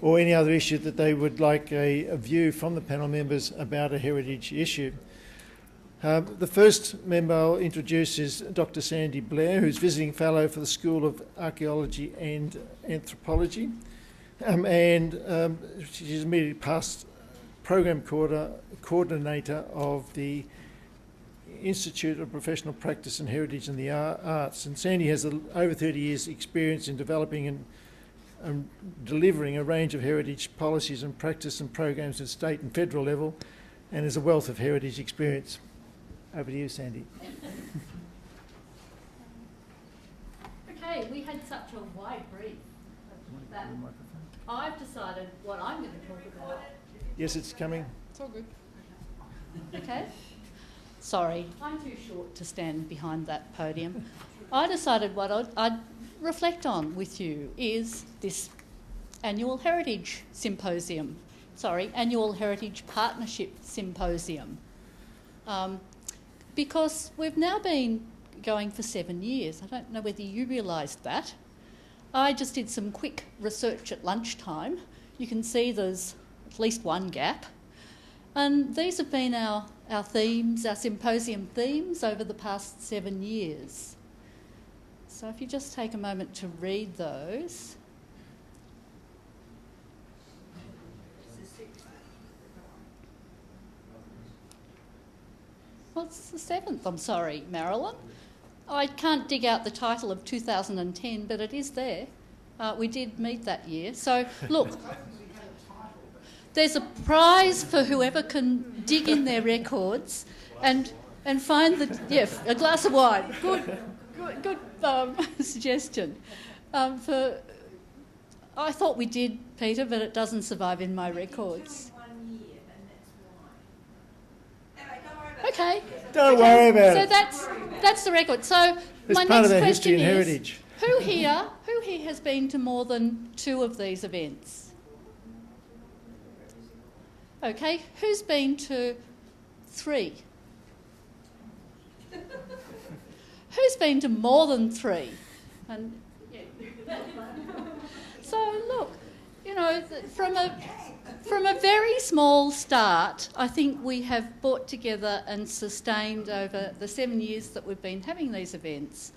or any other issue that they would like a view from the panel members about a heritage issue. The first member I'll introduce is Dr. Sandy Blair, who's Visiting Fellow for the School of Archaeology and Anthropology. She's immediately past Program Coordinator of the Institute of Professional Practice and Heritage in the Arts. And Sandy has over 30 years' experience in developing and delivering a range of heritage policies and practice and programs at state and federal level, and has a wealth of heritage experience. Over to you, Sandy. Okay, we had such a wide brief that I've decided what I'm going to talk about. Yes, it's coming. It's all good. Okay. Sorry, I'm too short to stand behind that podium. I decided what I'd reflect on with you is this annual Heritage Symposium. Annual Heritage Partnership Symposium. Because we've now been going for 7 years. I don't know whether you realised that. I just did some quick research at lunchtime. You can see there's at least one gap. And these have been our themes, our symposium themes over the past 7 years. So if you just take a moment to read those. Well, it's the 7th, I'm sorry, Marilyn. I can't dig out the title of 2010, but it is there. We did meet that year. So, look, there's a prize for whoever can dig in their records and find a glass of wine. Good suggestion. I thought we did, Peter, but it doesn't survive in my records. Okay. Don't worry about it. So that's the record. So it's my part next of our question history and is, heritage. Who here has been to more than 2 of these events? Okay. Who's been to 3? Who's been to more than 3? And so look, you know, from a very small start, I think we have brought together and sustained over the 7 years that we've been having these events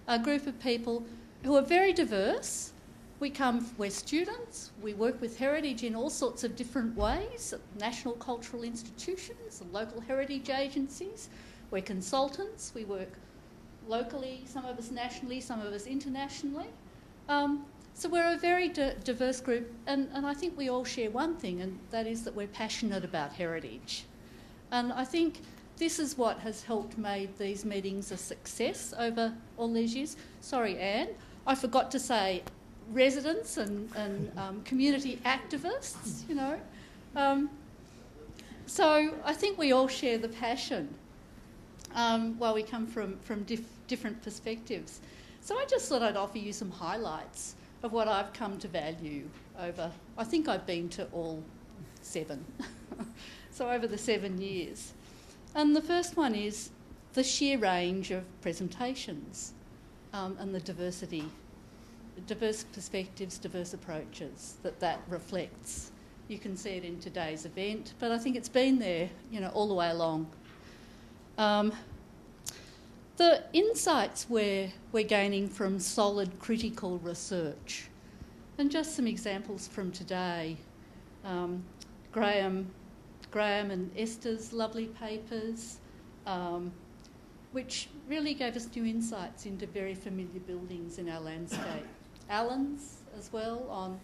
a group of people who are very diverse. We're students, we work with heritage in all sorts of different ways, at national cultural institutions, local heritage agencies. We're consultants, we work locally, some of us nationally, some of us internationally. So we're a very diverse group, and I think we all share one thing, and that is that we're passionate about heritage. And I think this is what has helped make these meetings a success over all these years. Sorry, Anne, I forgot to say residents and community activists, you know. So I think we all share the passion while we come from different perspectives. So I just thought I'd offer you some highlights of what I've come to value over, I think I've been to all 7, so over the 7 years. And the first one is the sheer range of presentations and the diversity, diverse perspectives, diverse approaches that reflects. You can see it in today's event, but I think it's been there, you know, all the way along. The insights we're gaining from solid critical research, and just some examples from today. Graham and Esther's lovely papers, which really gave us new insights into very familiar buildings in our landscape. Alan's as well on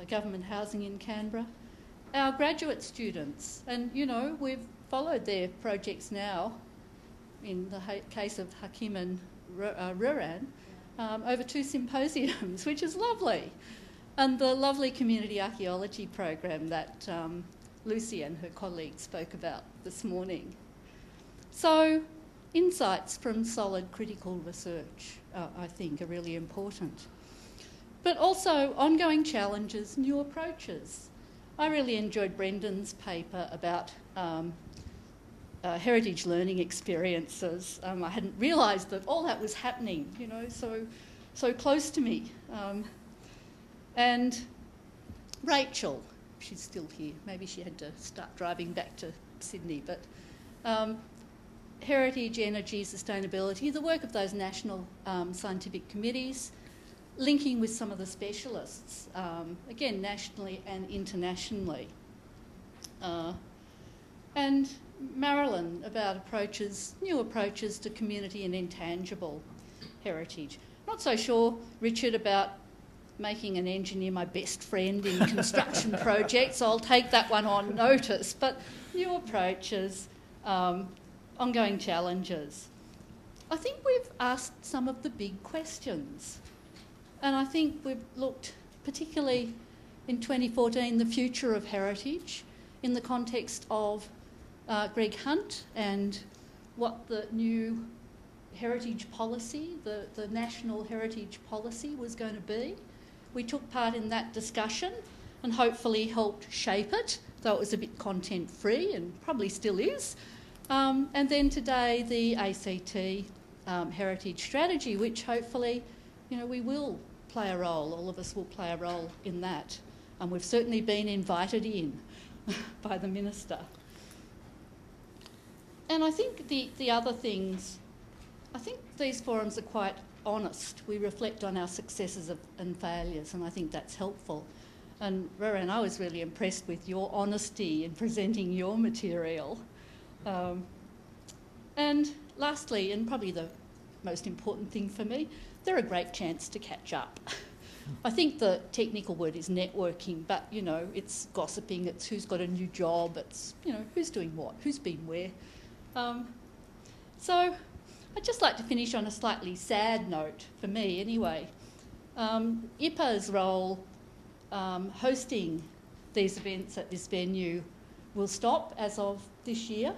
government housing in Canberra. Our graduate students, and you know, we've followed their projects now in the case of Hakim and Ruran, over 2 symposiums, which is lovely. And the lovely community archaeology program that Lucy and her colleagues spoke about this morning. So, insights from solid critical research, I think, are really important. But also ongoing challenges, new approaches. I really enjoyed Brendan's paper about heritage learning experiences. I hadn't realised that all that was happening, you know, so close to me. And Rachel, she's still here. Maybe she had to start driving back to Sydney, but heritage, energy, sustainability, the work of those national scientific committees, linking with some of the specialists, again, nationally and internationally. And Marilyn about approaches, new approaches to community and intangible heritage. Not so sure, Richard, about making an engineer my best friend in construction projects. I'll take that one on notice. But new approaches, ongoing challenges. I think we've asked some of the big questions. And I think we've looked, particularly in 2014, the future of heritage in the context of Greg Hunt and what the new heritage policy, the national heritage policy was going to be. We took part in that discussion and hopefully helped shape it, though it was a bit content-free and probably still is. And then today, the ACT heritage strategy, which hopefully, you know, we will play a role, all of us will play a role in that. And we've certainly been invited in by the Minister. And I think the other things, I think these forums are quite honest. We reflect on our successes and failures, and I think that's helpful. And Rowan, I was really impressed with your honesty in presenting your material. And lastly, and probably the most important thing for me, they're a great chance to catch up. I think the technical word is networking, but, you know, it's gossiping, it's who's got a new job, it's, you know, who's doing what, who's been where. So I'd just like to finish on a slightly sad note, for me anyway. IPA's role hosting these events at this venue will stop as of this year,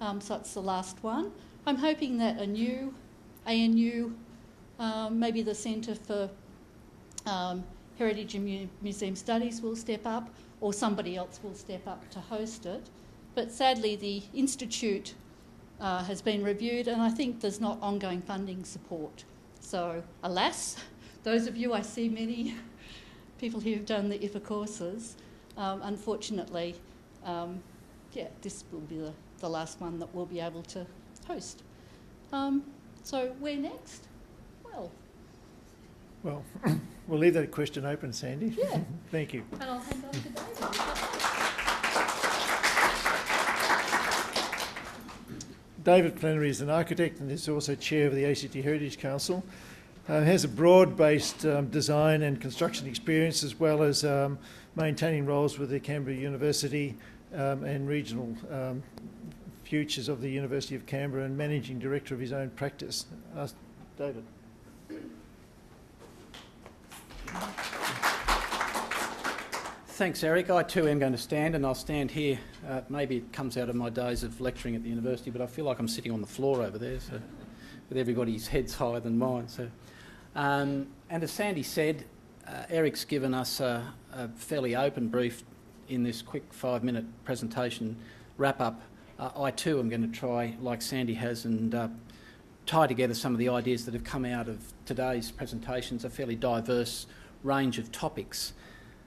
so it's the last one. I'm hoping that a new ANU, maybe the Centre for Heritage and Museum Studies will step up, or somebody else will step up to host it. But sadly, the Institute has been reviewed, and I think there's not ongoing funding support. So, alas, those of you, I see many people here who've done the IFA courses, unfortunately, this will be the last one that we'll be able to host. So, where next? Well, we'll leave that question open, Sandy. Yeah. Thank you. And I'll hand over to David. David Plenary is an architect and is also chair of the ACT Heritage Council. Has a broad-based design and construction experience, as well as maintaining roles with the Canberra University and regional futures of the University of Canberra, and managing director of his own practice. David. Thanks, Eric. I too am going to stand, and I'll stand here. Maybe it comes out of my days of lecturing at the university, but I feel like I'm sitting on the floor over there, so with everybody's heads higher than mine. So, and as Sandy said, Eric's given us a fairly open brief in this quick 5-minute presentation wrap-up. I too am going to try, like Sandy has, and tie together some of the ideas that have come out of today's presentations, a fairly diverse range of topics.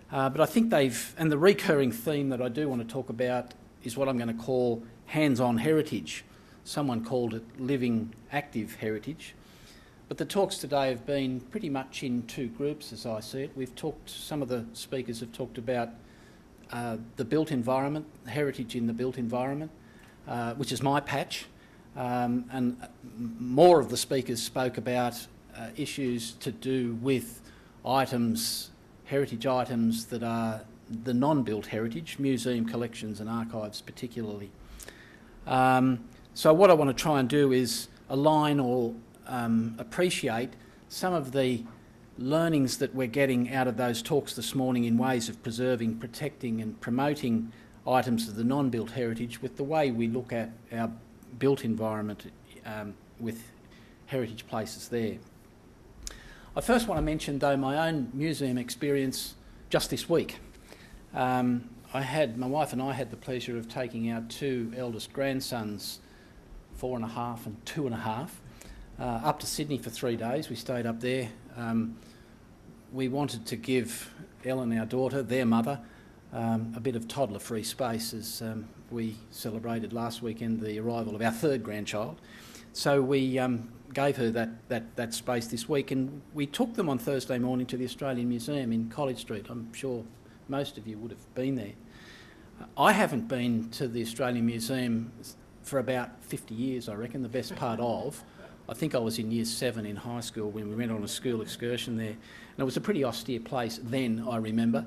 But I think and the recurring theme that I do want to talk about is what I'm going to call hands-on heritage. Someone called it living, active heritage. But the talks today have been pretty much in two groups, as I see it. Some of the speakers have talked about the built environment, heritage in the built environment, which is my patch. And more of the speakers spoke about issues to do with heritage items that are the non-built heritage, museum collections and archives particularly. So what I want to try and do is align or appreciate some of the learnings that we're getting out of those talks this morning in ways of preserving, protecting and promoting items of the non-built heritage with the way we look at our built environment with heritage places there. I first want to mention, though, my own museum experience just this week. My wife and I had the pleasure of taking our two eldest grandsons, 4.5 and 2.5, up to Sydney for 3 days. We stayed up there. We wanted to give Ellen, our daughter, their mother, a bit of toddler-free space as we celebrated last weekend the arrival of our third grandchild. So we gave her that space this week, and we took them on Thursday morning to the Australian Museum in College Street. I'm sure most of you would have been there. I haven't been to the Australian Museum for about 50 years, I reckon, the best part of. I think I was in year 7 in high school when we went on a school excursion there. And it was a pretty austere place then, I remember.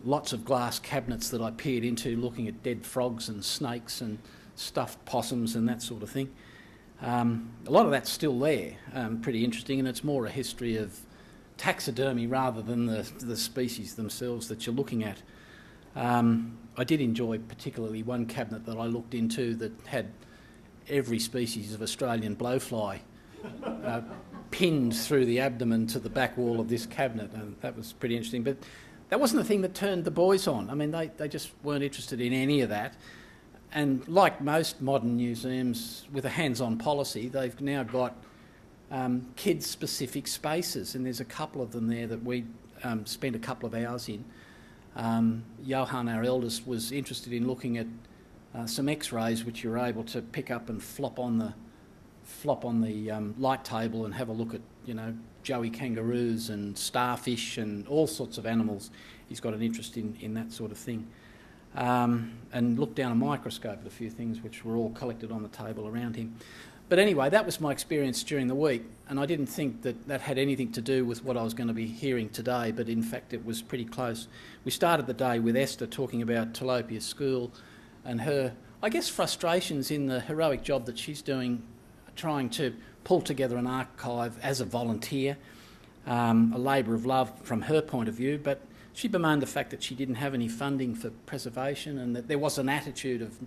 Lots of glass cabinets that I peered into looking at dead frogs and snakes and stuffed possums and that sort of thing. A lot of that's still there, pretty interesting, and it's more a history of taxidermy rather than the species themselves that you're looking at. I did enjoy particularly one cabinet that I looked into that had every species of Australian blowfly pinned through the abdomen to the back wall of this cabinet, and that was pretty interesting. But that wasn't the thing that turned the boys on. I mean, they just weren't interested in any of that. And like most modern museums with a hands-on policy, they've now got kids-specific spaces, and there's a couple of them there that we spent a couple of hours in. Johan, our eldest, was interested in looking at some X-rays which you were able to pick up and flop on the light table and have a look at, joey kangaroos and starfish and all sorts of animals. He's got an interest in that sort of thing. And looked down a microscope at a few things which were all collected on the table around him. But anyway, that was my experience during the week, and I didn't think that had anything to do with what I was going to be hearing today, but in fact it was pretty close. We started the day with Esther talking about Tilapia School and her, I guess, frustrations in the heroic job that she's doing, trying to pull together an archive as a volunteer, a labour of love from her point of view, but she bemoaned the fact that she didn't have any funding for preservation and that there was an attitude of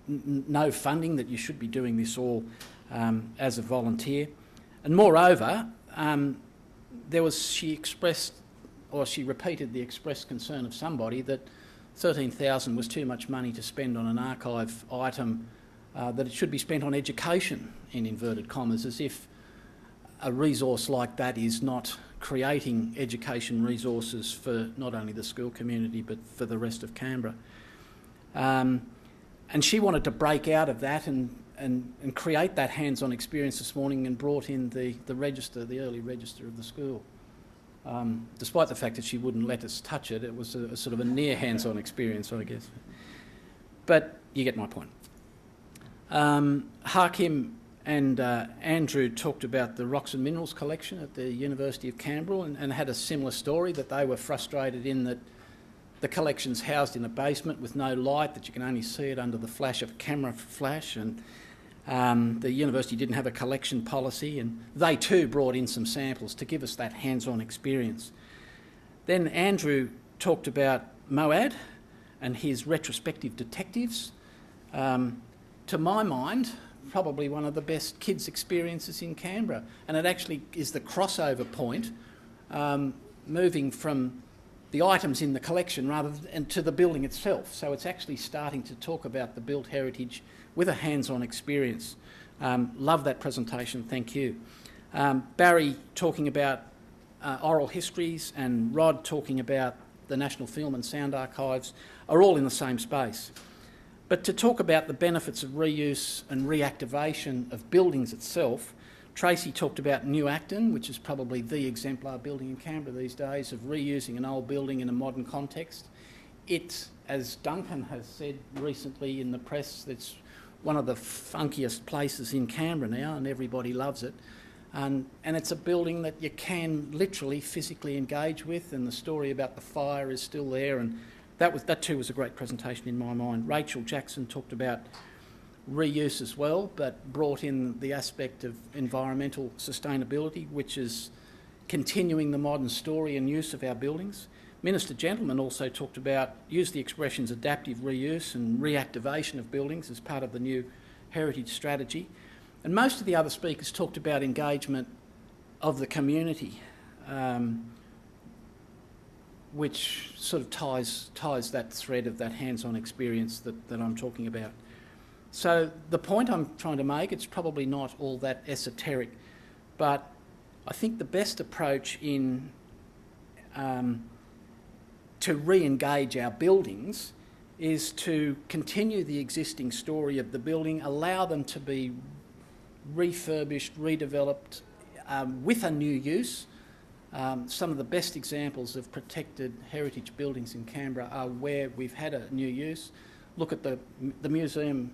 no funding, that you should be doing this all as a volunteer. And moreover, she repeated the expressed concern of somebody that $13,000 was too much money to spend on an archive item, that it should be spent on education, in inverted commas, as if a resource like that is not creating education resources for not only the school community but for the rest of Canberra. And she wanted to break out of that and create that hands-on experience this morning, and brought in the register, the early register of the school. Despite the fact that she wouldn't let us touch it, it was a sort of a near hands-on experience, I guess. But you get my point. Hakim and Andrew talked about the rocks and minerals collection at the University of Canberra and had a similar story, that they were frustrated in that the collection's housed in a basement with no light, that you can only see it under the flash of a camera flash, and the university didn't have a collection policy, and they too brought in some samples to give us that hands-on experience. Then Andrew talked about Moad and his retrospective detectives. To my mind, probably one of the best kids' experiences in Canberra, and it actually is the crossover point, moving from the items in the collection rather than to the building itself. So it's actually starting to talk about the built heritage with a hands-on experience. Love that presentation, thank you. Barry talking about oral histories, and Rod talking about the National Film and Sound Archives, are all in the same space. But to talk about the benefits of reuse and reactivation of buildings itself, Tracy talked about New Acton, which is probably the exemplar building in Canberra these days of reusing an old building in a modern context. It, as Duncan has said recently in the press, it's one of the funkiest places in Canberra now, and everybody loves it. And it's a building that you can literally physically engage with, and the story about the fire is still there, and that too was a great presentation in my mind. Rachel Jackson talked about reuse as well, but brought in the aspect of environmental sustainability, which is continuing the modern story and use of our buildings. Minister Gentleman also talked about, used the expressions adaptive reuse and reactivation of buildings as part of the new heritage strategy. And most of the other speakers talked about engagement of the community, which sort of ties that thread of that hands-on experience that I'm talking about. So the point I'm trying to make, it's probably not all that esoteric, but I think the best approach in to re-engage our buildings is to continue the existing story of the building, allow them to be refurbished, redeveloped with a new use. Some of the best examples of protected heritage buildings in Canberra are where we've had a new use. Look at the Museum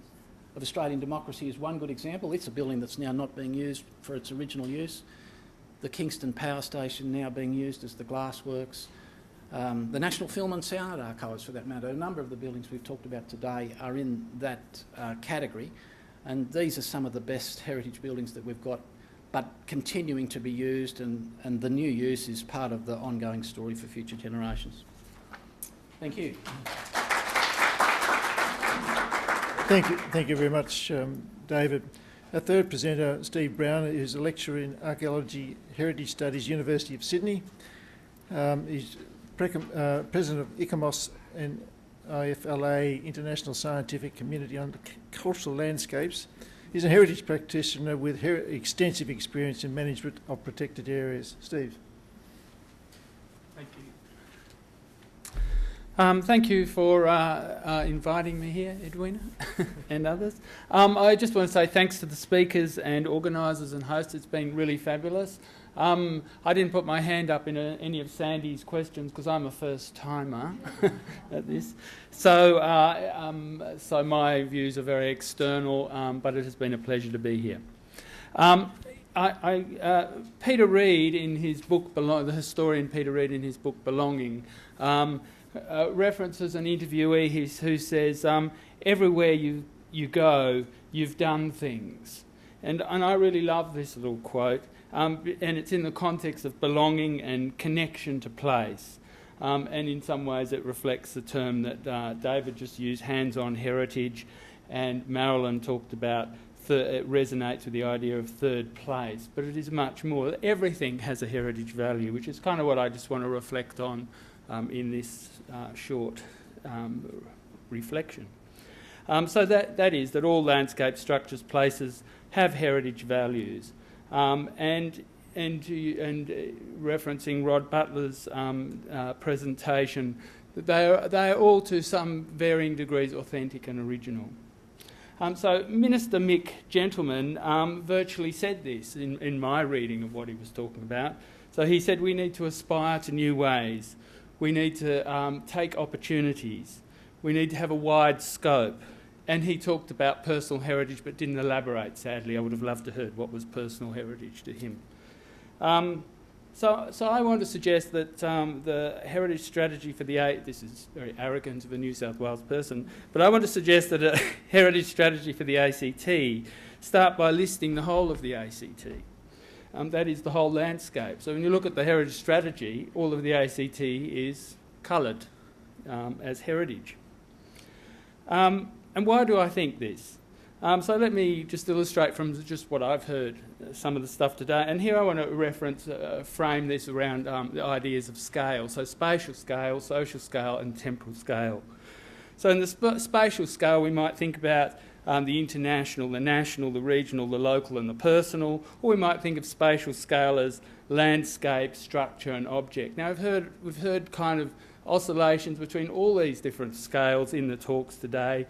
of Australian Democracy is one good example. It's a building that's now not being used for its original use. The Kingston Power Station now being used as the glassworks. The National Film and Sound Archives, for that matter. A number of the buildings we've talked about today are in that category, and these are some of the best heritage buildings that we've got, but continuing to be used, and the new use is part of the ongoing story for future generations. Thank you. Thank you very much, David. Our third presenter, Steve Brown, is a lecturer in Archaeology Heritage Studies, University of Sydney. He's President of ICOMOS and IFLA, International Scientific Community on Cultural Landscapes. He's a heritage practitioner with extensive experience in management of protected areas. Steve. Thank you. Thank you for inviting me here, Edwina and others. I just want to say thanks to the speakers and organisers and hosts. It's been really fabulous. I didn't put my hand up in any of Sandy's questions because I'm a first-timer at this. So my views are very external, but it has been a pleasure to be here. Peter Reid, in his book, the historian Peter Reid, in his book Belonging, references an interviewee who says, everywhere you go, you've done things. And I really love this little quote. And it's in the context of belonging and connection to place. And in some ways it reflects the term that David just used, hands-on heritage, and Marilyn talked about, it resonates with the idea of third place, but it is much more. Everything has a heritage value, which is kind of what I just want to reflect on in this short reflection. So that is that all landscape structures, places have heritage values. And referencing Rod Butler's presentation, they are all to some varying degrees authentic and original. So Minister Mick Gentleman virtually said this in my reading of what he was talking about. So he said we need to aspire to new ways. We need to take opportunities. We need to have a wide scope. And he talked about personal heritage but didn't elaborate, sadly. I would have loved to have heard what was personal heritage to him. So I want to suggest that the heritage strategy for the this is very arrogant of a New South Wales person, but I want to suggest that a heritage strategy for the ACT start by listing the whole of the ACT. That is the whole landscape. So when you look at the heritage strategy, all of the ACT is coloured as heritage. And why do I think this? So let me just illustrate from just what I've heard, some of the stuff today. And here I want to reference, frame this around the ideas of scale. So spatial scale, social scale and temporal scale. So in the spatial scale we might think about the international, the national, the regional, the local and the personal, or we might think of spatial scale as landscape, structure and object. Now we've heard kind of oscillations between all these different scales in the talks today.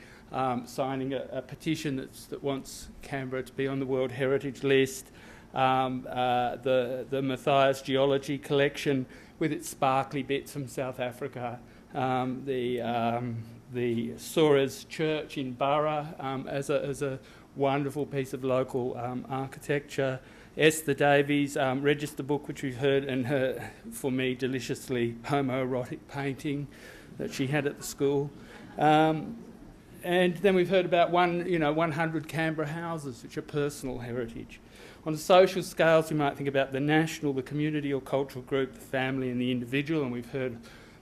Signing a petition that wants Canberra to be on the World Heritage List, the Matthias Geology Collection with its sparkly bits from South Africa, the Suarez Church in Burra as a wonderful piece of local architecture, Esther Davies' register book, which we've heard, and her, for me, deliciously homoerotic painting that she had at the school. and then we've heard about 100 Canberra houses, which are personal heritage. On the social scales, we might think about the national, the community or cultural group, the family and the individual, and we've heard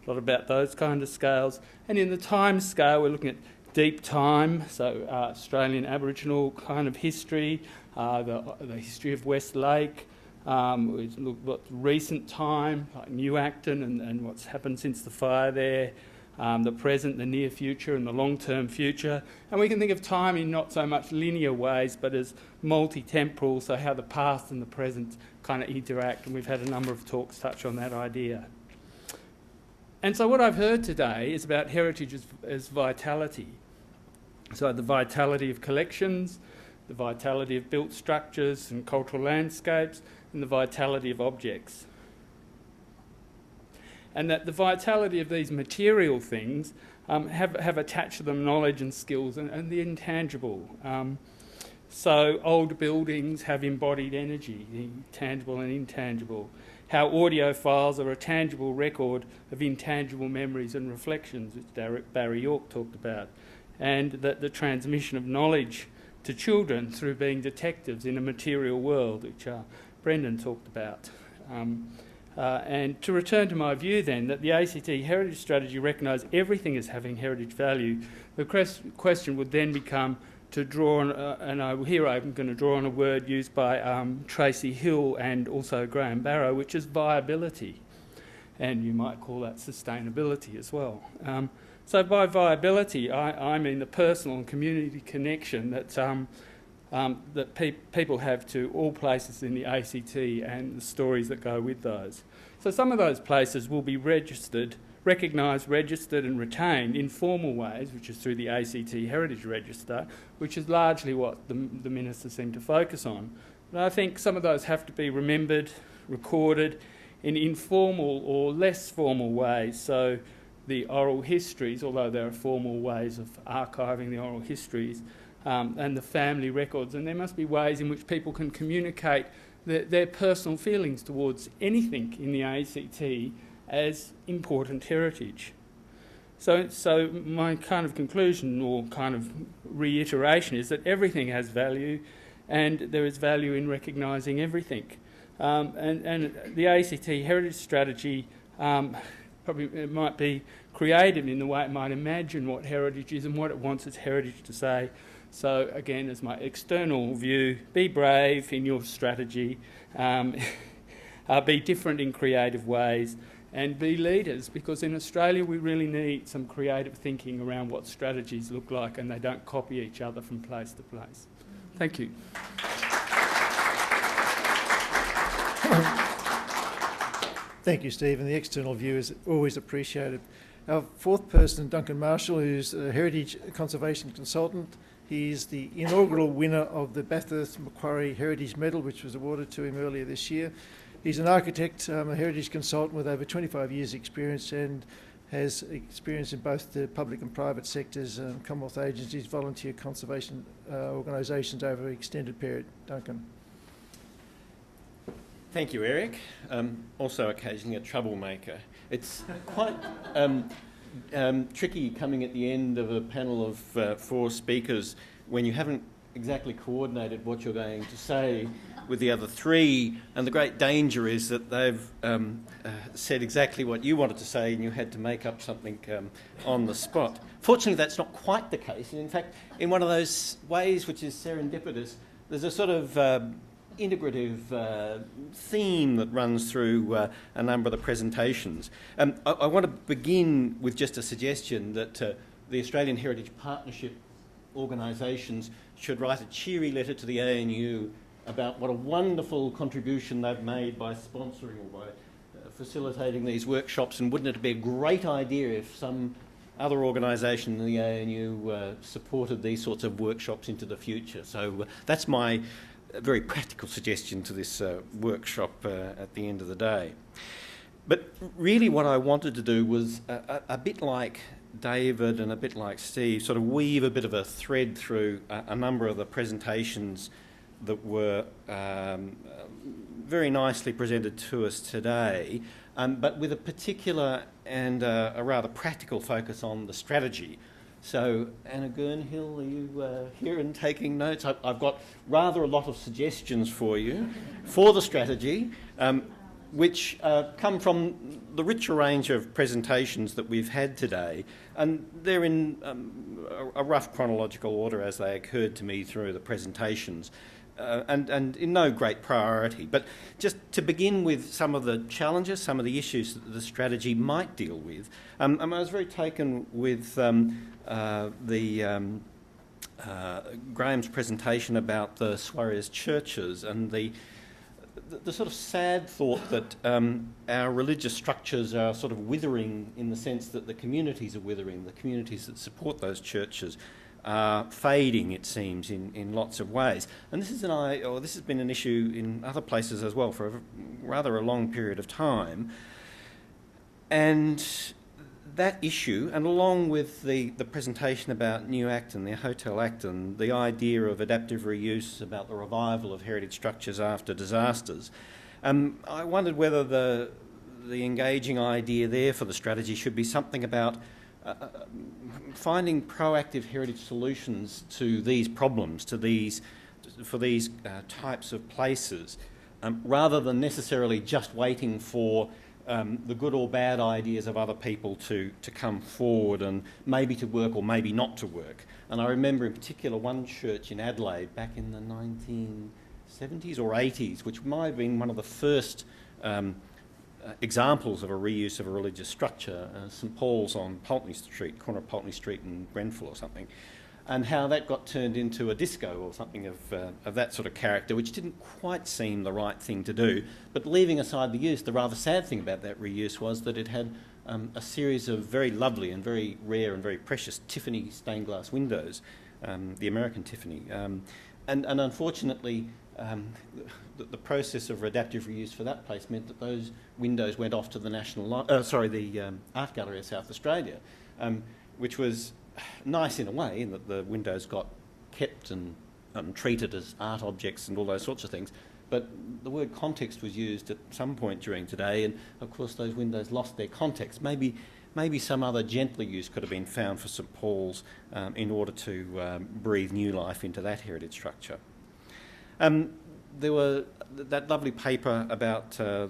a lot about those kind of scales. And in the time scale, we're looking at deep time, so Australian Aboriginal kind of history, the history of Westlake. We look at recent time, like New Acton and what's happened since the fire there, the present, the near future and the long-term future. And we can think of time in not so much linear ways, but as multi-temporal, so how the past and the present kind of interact, and we've had a number of talks touch on that idea. And so what I've heard today is about heritage as vitality. So the vitality of collections, the vitality of built structures and cultural landscapes, and the vitality of objects. And that the vitality of these material things have attached to them knowledge and skills and the intangible. So old buildings have embodied energy, the tangible and intangible. How audio files are a tangible record of intangible memories and reflections, which Barry York talked about. And that the transmission of knowledge to children through being detectives in a material world, which Brendan talked about. And to return to my view then, that the ACT Heritage Strategy recognises everything as having heritage value, the question would then become to draw on, and here I'm going to draw on a word used by Tracy Hill and also Graham Barrow, which is viability. And you might call that sustainability as well. So by viability, I mean the personal and community connection that people have to all places in the ACT and the stories that go with those. So some of those places will be registered, recognised, registered and retained in formal ways, which is through the ACT Heritage Register, which is largely what the ministers seem to focus on. But I think some of those have to be remembered, recorded in informal or less formal ways. So the oral histories, although there are formal ways of archiving the oral histories, and the family records, and there must be ways in which people can communicate their personal feelings towards anything in the ACT as important heritage. So my kind of conclusion or kind of reiteration is that everything has value and there is value in recognising everything. And the ACT Heritage Strategy probably it might be creative in the way it might imagine what heritage is and what it wants its heritage to say. So again, as my external view, be brave in your strategy, be different in creative ways, and be leaders, because in Australia we really need some creative thinking around what strategies look like and they don't copy each other from place to place. Thank you. Thank you, Steve, and the external view is always appreciated. Our fourth person, Duncan Marshall, who's a Heritage Conservation Consultant. He's the inaugural winner of the Bathurst Macquarie Heritage Medal, which was awarded to him earlier this year. He's an architect, a heritage consultant with over 25 years' experience and has experience in both the public and private sectors, Commonwealth agencies, volunteer conservation organisations over an extended period. Duncan. Thank you, Eric. Also occasionally a troublemaker. It's quite tricky coming at the end of a panel of four speakers when you haven't exactly coordinated what you're going to say with the other three, and the great danger is that they've said exactly what you wanted to say and you had to make up something on the spot. Fortunately, that's not quite the case. And in fact, in one of those ways which is serendipitous, there's a sort of integrative theme that runs through a number of the presentations. I want to begin with just a suggestion that the Australian Heritage Partnership organisations should write a cheery letter to the ANU about what a wonderful contribution they've made by sponsoring or by facilitating these workshops, and wouldn't it be a great idea if some other organisation in the ANU supported these sorts of workshops into the future. So that's my very practical suggestion to this workshop at the end of the day. But really what I wanted to do was a bit like David and a bit like Steve, sort of weave a bit of a thread through a number of the presentations that were very nicely presented to us today, but with a particular and a rather practical focus on the strategy. So, Anna Gurnhill, are you here and taking notes? I've got rather a lot of suggestions for you for the strategy, which come from the richer range of presentations that we've had today. And they're in a rough chronological order as they occurred to me through the presentations. And in no great priority. But just to begin with some of the challenges, some of the issues that the strategy might deal with, I was very taken with Graham's presentation about the Suarez churches and the sort of sad thought that our religious structures are sort of withering, in the sense that the communities are withering, the communities that support those churches are fading, it seems, in lots of ways. And this has been an issue in other places as well for rather a long period of time. And that issue, and along with the presentation about New Acton, the Hotel Acton, the idea of adaptive reuse, about the revival of heritage structures after disasters, I wondered whether the engaging idea there for the strategy should be something about finding proactive heritage solutions to these problems, for these types of places, rather than necessarily just waiting for the good or bad ideas of other people to come forward and maybe to work or maybe not to work. And I remember in particular one church in Adelaide back in the 1970s or 80s, which might have been one of the first examples of a reuse of a religious structure, St Paul's on Pulteney Street, corner of Pulteney Street and Grenfell or something, and how that got turned into a disco or something of that sort of character, which didn't quite seem the right thing to do. But leaving aside the use, the rather sad thing about that reuse was that it had a series of very lovely and very rare and very precious Tiffany stained glass windows, the American Tiffany. And unfortunately, the process of adaptive reuse for that place meant that those windows went off to the the Art Gallery of South Australia, which was nice in a way, in that the windows got kept and treated as art objects and all those sorts of things. But the word context was used at some point during today, and of course those windows lost their context. Maybe some other gentler use could have been found for St Paul's in order to breathe new life into that heritage structure. There were that lovely paper about the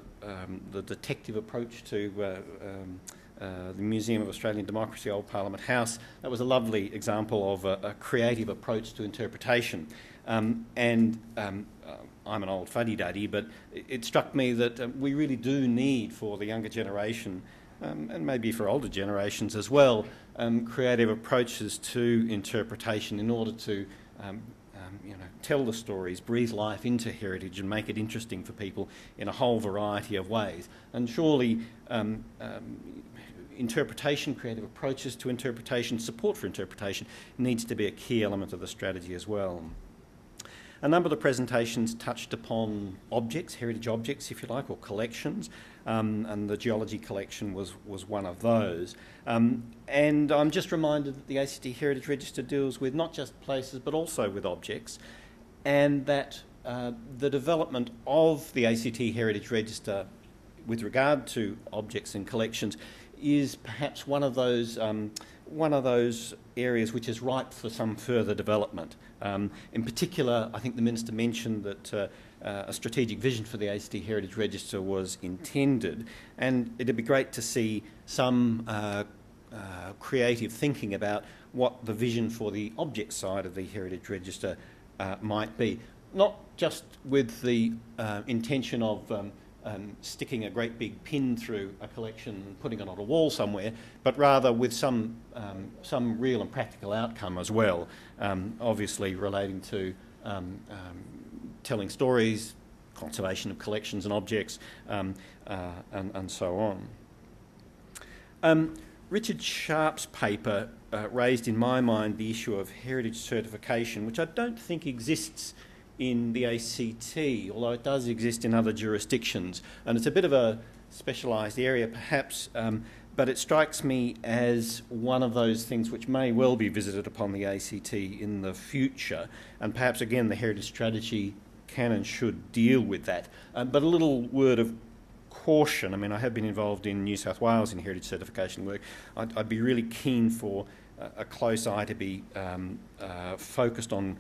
detective approach to the Museum of Australian Democracy, Old Parliament House. That was a lovely example of a creative approach to interpretation. I'm an old fuddy-duddy, but it struck me that we really do need, for the younger generation, and maybe for older generations as well, creative approaches to interpretation in order to tell the stories, breathe life into heritage and make it interesting for people in a whole variety of ways. And surely interpretation, creative approaches to interpretation, support for interpretation needs to be a key element of the strategy as well. A number of the presentations touched upon objects, heritage objects, if you like, or collections, and the geology collection was one of those. And I'm just reminded that the ACT Heritage Register deals with not just places but also with objects, and that the development of the ACT Heritage Register with regard to objects and collections is perhaps one of those areas which is ripe for some further development. In particular, I think the Minister mentioned that a strategic vision for the ACT Heritage Register was intended, and it'd be great to see some creative thinking about what the vision for the object side of the Heritage Register might be. Not just with the intention of sticking a great big pin through a collection and putting it on a wall somewhere, but rather with some real and practical outcome as well, obviously relating to telling stories, conservation of collections and objects, and so on. Richard Sharp's paper raised in my mind the issue of heritage certification, which I don't think exists in the ACT, although it does exist in other jurisdictions. And it's a bit of a specialised area perhaps, but it strikes me as one of those things which may well be visited upon the ACT in the future, and perhaps again the heritage strategy can and should deal with that. But a little word of caution. I mean, I have been involved in New South Wales in heritage certification work. I'd be really keen for a close eye to be focused on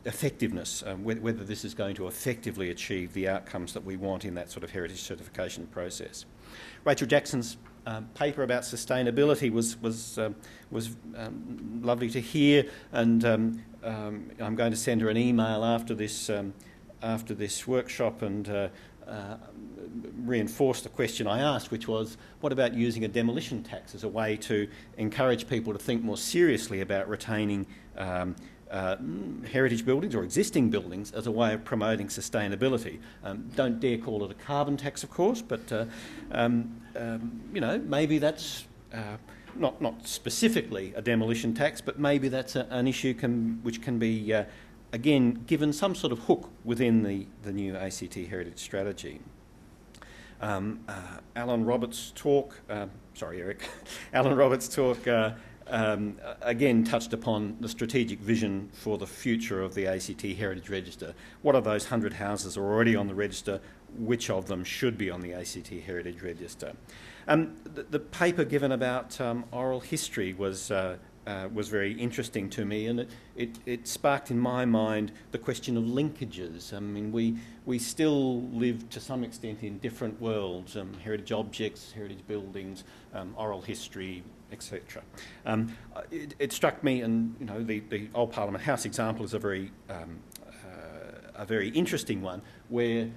effectiveness, whether this is going to effectively achieve the outcomes that we want in that sort of heritage certification process. Rachel Jackson's paper about sustainability was lovely to hear, and I'm going to send her an email after this workshop and reinforce the question I asked, which was, what about using a demolition tax as a way to encourage people to think more seriously about retaining heritage buildings or existing buildings as a way of promoting sustainability? Don't dare call it a carbon tax, of course, but you know, maybe that's not specifically a demolition tax, but maybe that's an issue which can be again given some sort of hook within the new ACT Heritage Strategy. Alan Roberts' talk, sorry Eric, Alan Roberts' talk again touched upon the strategic vision for the future of the ACT Heritage Register. What are those 100 houses already on the register? Which of them should be on the ACT Heritage Register? The paper given about oral history was very interesting to me, and it sparked in my mind the question of linkages. I mean, we still live to some extent in different worlds, heritage objects, heritage buildings, oral history, etc. It struck me, and you know, the Old Parliament House example is a very interesting one, where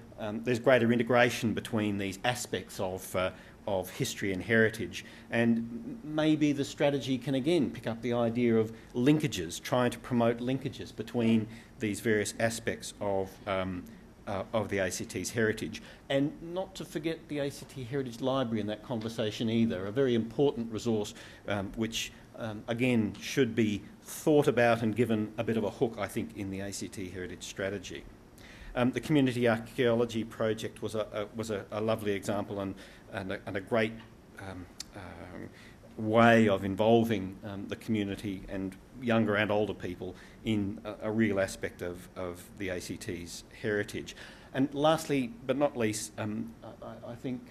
there's greater integration between these aspects of history and heritage, and maybe the strategy can again pick up the idea of linkages, trying to promote linkages between these various aspects of the ACT's heritage, and not to forget the ACT Heritage Library in that conversation either, a very important resource which again should be thought about and given a bit of a hook, I think, in the ACT Heritage Strategy. The Community Archaeology Project was a lovely example and a great way of involving the community and younger and older people in a real aspect of the ACT's heritage. And lastly, but not least, I think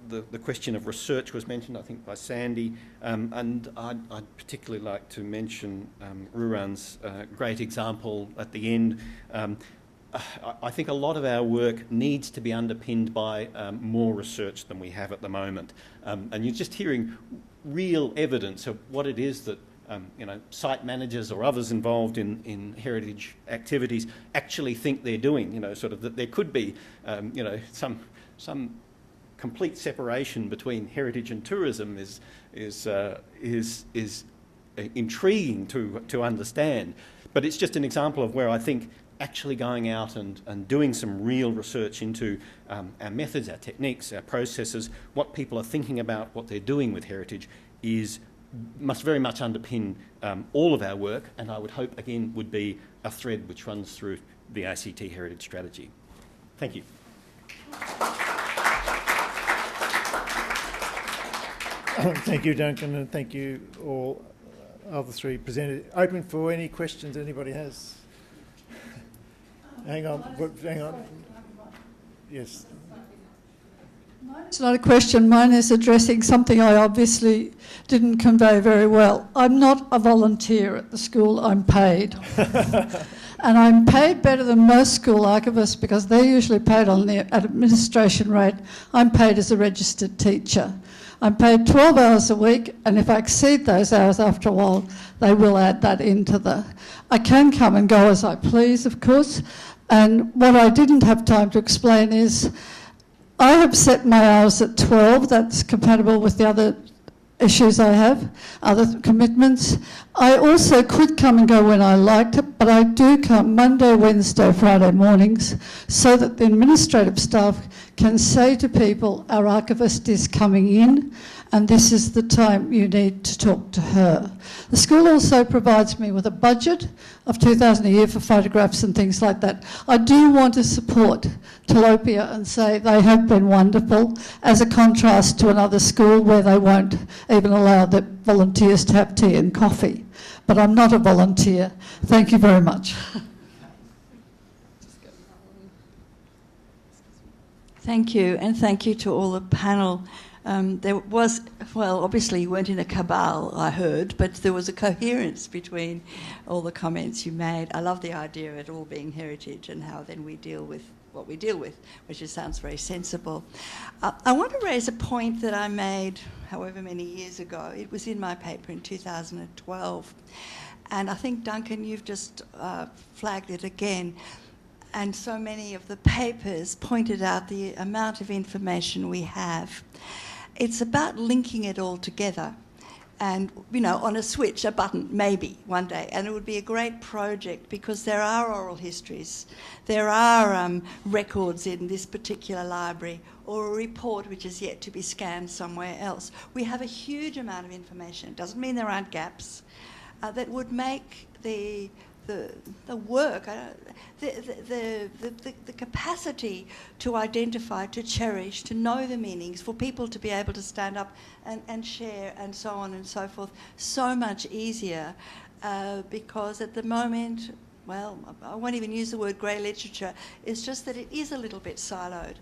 the question of research was mentioned, I think, by Sandy, and I'd particularly like to mention Ruran's great example at the end. I think a lot of our work needs to be underpinned by more research than we have at the moment. And you're just hearing real evidence of what it is that you know, site managers or others involved in heritage activities actually think they're doing. You know, sort of that there could be you know, some complete separation between heritage and tourism is intriguing to understand. But it's just an example of where I think actually going out and doing some real research into our methods, our techniques, our processes, what people are thinking about, what they're doing with heritage must very much underpin all of our work, and I would hope, again, would be a thread which runs through the ACT Heritage Strategy. Thank you. Thank you, Duncan, and thank you all other three presenters. Open for any questions anybody has. Hang on. Yes. It's not a question. Mine is addressing something I obviously didn't convey very well. I'm not a volunteer at the school. I'm paid. And I'm paid better than most school archivists because they're usually paid on the administration rate. I'm paid as a registered teacher. I'm paid 12 hours a week, and if I exceed those hours after a while, they will add that into I can come and go as I please, of course. And what I didn't have time to explain is I have set my hours at 12. That's compatible with the other issues I have, other commitments. I also could come and go when I liked it, but I do come Monday, Wednesday, Friday mornings so that the administrative staff can say to people, our archivist is coming in and this is the time you need to talk to her. The school also provides me with a budget of $2,000 a year for photographs and things like that. I do want to support Tilapia and say they have been wonderful, as a contrast to another school where they won't even allow the volunteers to have tea and coffee. But I'm not a volunteer. Thank you very much. Thank you, and thank you to all the panel. There was, well, obviously you weren't in a cabal, I heard, but there was a coherence between all the comments you made. I love the idea of it all being heritage and how then we deal with what we deal with, which just sounds very sensible. I want to raise a point that I made however many years ago. It was in my paper in 2012. And I think, Duncan, you've just flagged it again. And so many of the papers pointed out the amount of information we have. It's about linking it all together. And, you know, on a switch, a button, maybe one day. And it would be a great project because there are oral histories. There are records in this particular library or a report which is yet to be scanned somewhere else. We have a huge amount of information. It doesn't mean there aren't gaps. That would make the work, the capacity to identify, to cherish, to know the meanings, for people to be able to stand up and share and so on and so forth, so much easier because at the moment, well, I won't even use the word grey literature, it's just that it is a little bit siloed.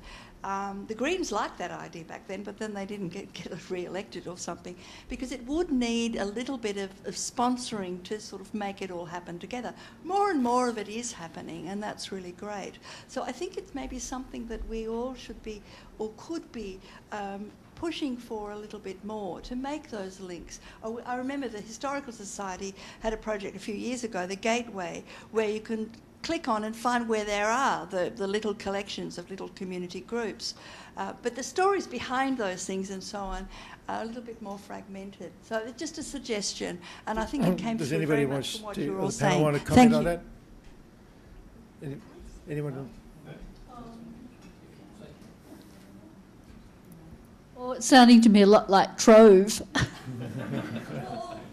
The Greens liked that idea back then, but then they didn't get re-elected or something, because it would need a little bit of sponsoring to sort of make it all happen together. More and more of it is happening, and that's really great. So I think it's maybe something that we all should be, or could be, pushing for a little bit more to make those links. I remember the Historical Society had a project a few years ago, the Gateway, where you can click on and find where there are the little collections of little community groups. But the stories behind those things and so on are a little bit more fragmented. So it's just a suggestion, and I think it came Does through anybody very much from what you were all does the panel saying. want to comment Thank on you. that? Anyone? Well, it's sounding to me a lot like Trove. Well,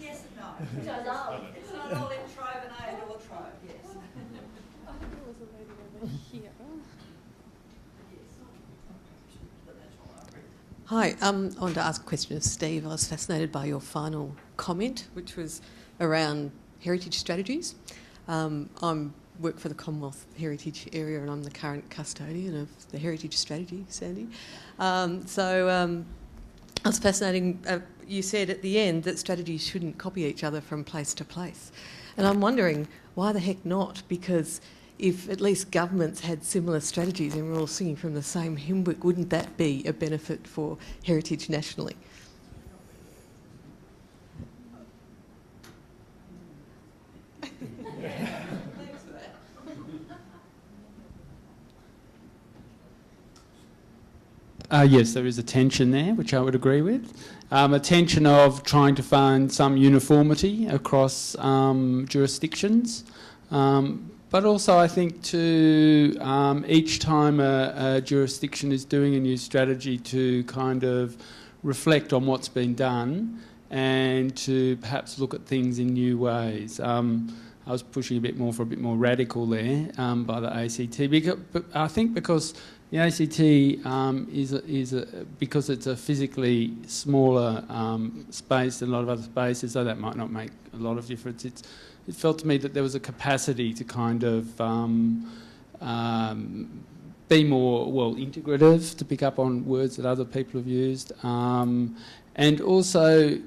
yes and no. Which I love. It's not all in Trove, and I adore Trove, yes. I think there was a lady over here. Hi, I wanted to ask a question of Steve. I was fascinated by your final comment, which was around heritage strategies. I work for the Commonwealth Heritage Area and I'm the current custodian of the Heritage Strategy, Sandy. I was fascinating. You said at the end that strategies shouldn't copy each other from place to place. And I'm wondering, why the heck not? Because if at least governments had similar strategies and we're all singing from the same hymn book, wouldn't that be a benefit for heritage nationally? Yes, there is a tension there, which I would agree with. A tension of trying to find some uniformity across jurisdictions. But also I think to each time a jurisdiction is doing a new strategy to kind of reflect on what's been done and to perhaps look at things in new ways. I was pushing a bit more for a bit more radical there by the ACT, but I think because the ACT because it's a physically smaller space than a lot of other spaces, so that might not make a lot of difference. It felt to me that there was a capacity to kind of be more, well, integrative, to pick up on words that other people have used, and also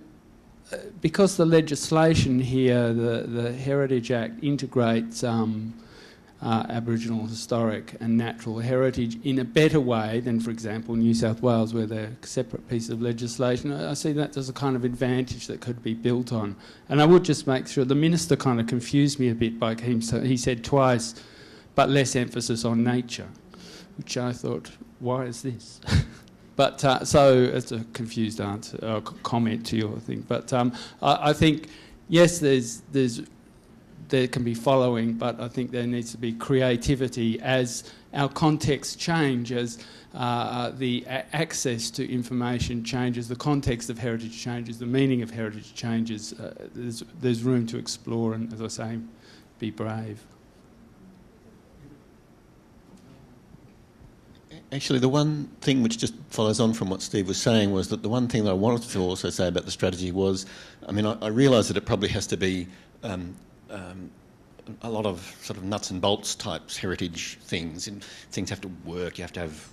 because the legislation here, the Heritage Act, integrates Aboriginal, historic and natural heritage in a better way than, for example, New South Wales, where they're separate pieces of legislation. I see that as a kind of advantage that could be built on. And I would just make sure, the Minister kind of confused me a bit by him, so he said twice, but less emphasis on nature, which I thought, why is this? But so it's a confused answer, or comment to your thing. But I think, yes, there can be following, but I think there needs to be creativity as our context changes, the access to information changes, the context of heritage changes, the meaning of heritage changes. There's room to explore and, as I say, be brave. Actually, the one thing which just follows on from what Steve was saying was that the one thing that I wanted to also say about the strategy was, I mean, I realise that it probably has to be a lot of sort of nuts and bolts types heritage things, and things have to work. You have to have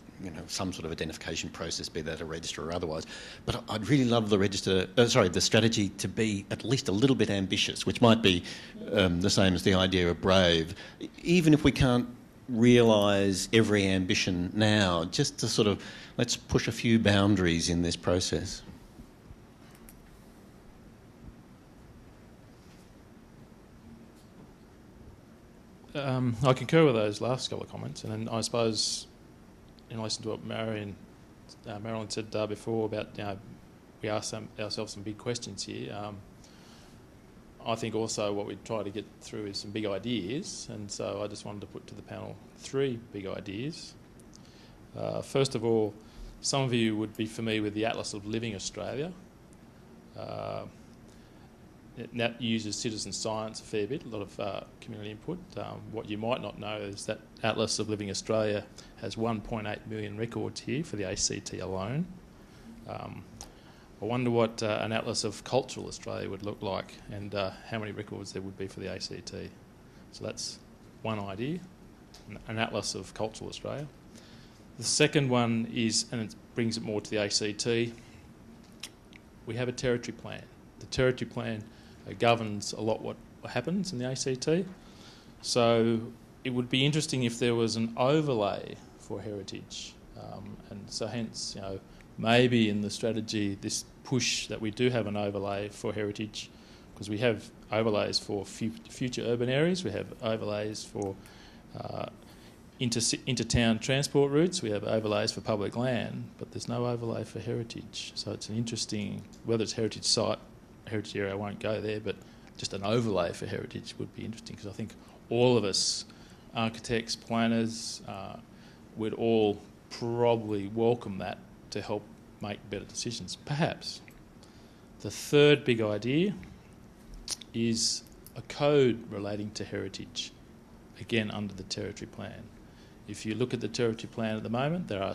some sort of identification process, be that a register or otherwise. But I'd really love the strategy to be at least a little bit ambitious, which might be the same as the idea of brave. Even if we can't realise every ambition now, just to sort of, let's push a few boundaries in this process. I concur with those last couple of comments, and then I suppose in relation to what Marilyn said before about we ask ourselves some big questions here. I think also what we try to get through is some big ideas, and so I just wanted to put to the panel 3 big ideas. First of all, some of you would be familiar with the Atlas of Living Australia. That uses citizen science a fair bit, a lot of community input. What you might not know is that Atlas of Living Australia has 1.8 million records here for the ACT alone. I wonder what an Atlas of Cultural Australia would look like, and how many records there would be for the ACT. So that's one idea, an Atlas of Cultural Australia. The second one is, and it brings it more to the ACT, we have a territory plan. The territory plan governs a lot what happens in the ACT. So it would be interesting if there was an overlay for heritage. And so hence, maybe in the strategy, this push that we do have an overlay for heritage, because we have overlays for future urban areas, we have overlays for inter-town transport routes, we have overlays for public land, but there's no overlay for heritage. So it's an interesting, whether it's heritage site, heritage area, I won't go there, but just an overlay for heritage would be interesting, because I think all of us, architects, planners, would all probably welcome that to help make better decisions. Perhaps. The third big idea is a code relating to heritage, again under the territory plan. If you look at the territory plan at the moment, there are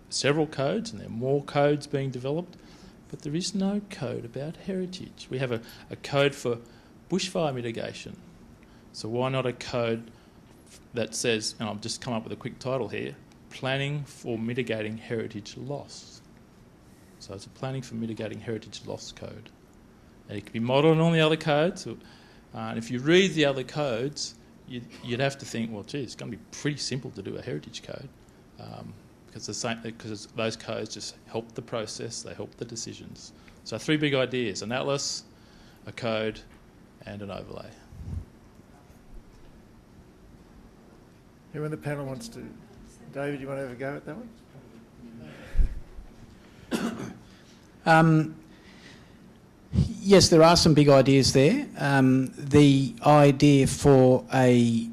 several codes, and there are more codes being developed, but there is no code about heritage. We have a code for bushfire mitigation. So why not a code that says, and I've just come up with a quick title here, Planning for Mitigating Heritage Loss. So it's a Planning for Mitigating Heritage Loss code. And it can be modelled on all the other codes. And if you read the other codes, you'd have to think, well, gee, it's going to be pretty simple to do a heritage code. Because those codes just help the process, they help the decisions. So 3 big ideas, an atlas, a code, and an overlay. Who in the panel wants to? David, you want to have a go at that one? Yes, there are some big ideas there. The idea for a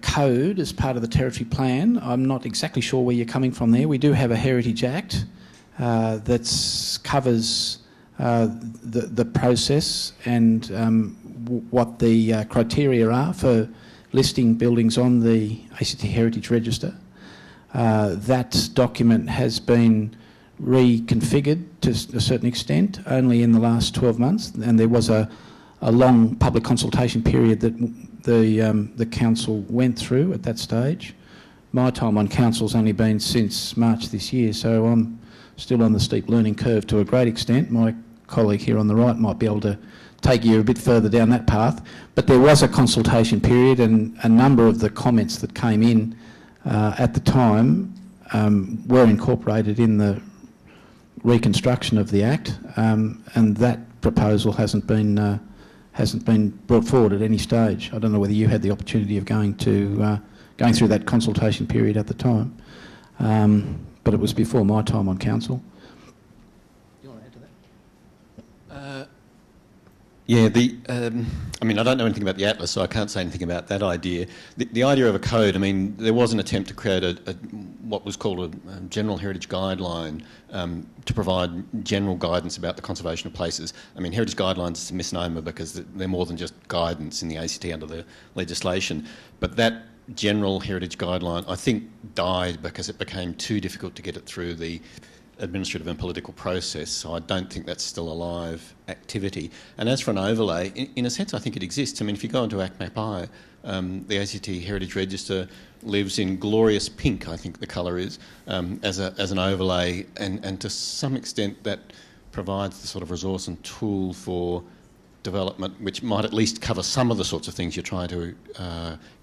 code as part of the territory plan, I'm not exactly sure where you're coming from there. We do have a Heritage Act that covers the process and what the criteria are for listing buildings on the ACT Heritage Register. That document has been reconfigured to a certain extent only in the last 12 months, and there was a long public consultation period that the council went through at that stage. My time on council's only been since March this year, so I'm still on the steep learning curve to a great extent. My colleague here on the right might be able to take you a bit further down that path, but there was a consultation period, and a number of the comments that came in at the time were incorporated in the reconstruction of the Act, and that proposal hasn't been brought forward at any stage. I don't know whether you had the opportunity of going through that consultation period at the time, but it was before my time on council. Do you want to add to that? Yeah, I mean, I don't know anything about the Atlas, so I can't say anything about that idea. The idea of a code, I mean, there was an attempt to create what was called a general heritage guideline to provide general guidance about the conservation of places. I mean, heritage guidelines is a misnomer because they're more than just guidance in the ACT under the legislation. But that general heritage guideline, I think, died because it became too difficult to get it through the administrative and political process, so I don't think that's still a live activity. And as for an overlay, in a sense I think it exists. I mean, if you go into ACMAPI, the ACT Heritage Register lives in glorious pink, I think the colour is, as an overlay, and to some extent that provides the sort of resource and tool for development which might at least cover some of the sorts of things you're trying to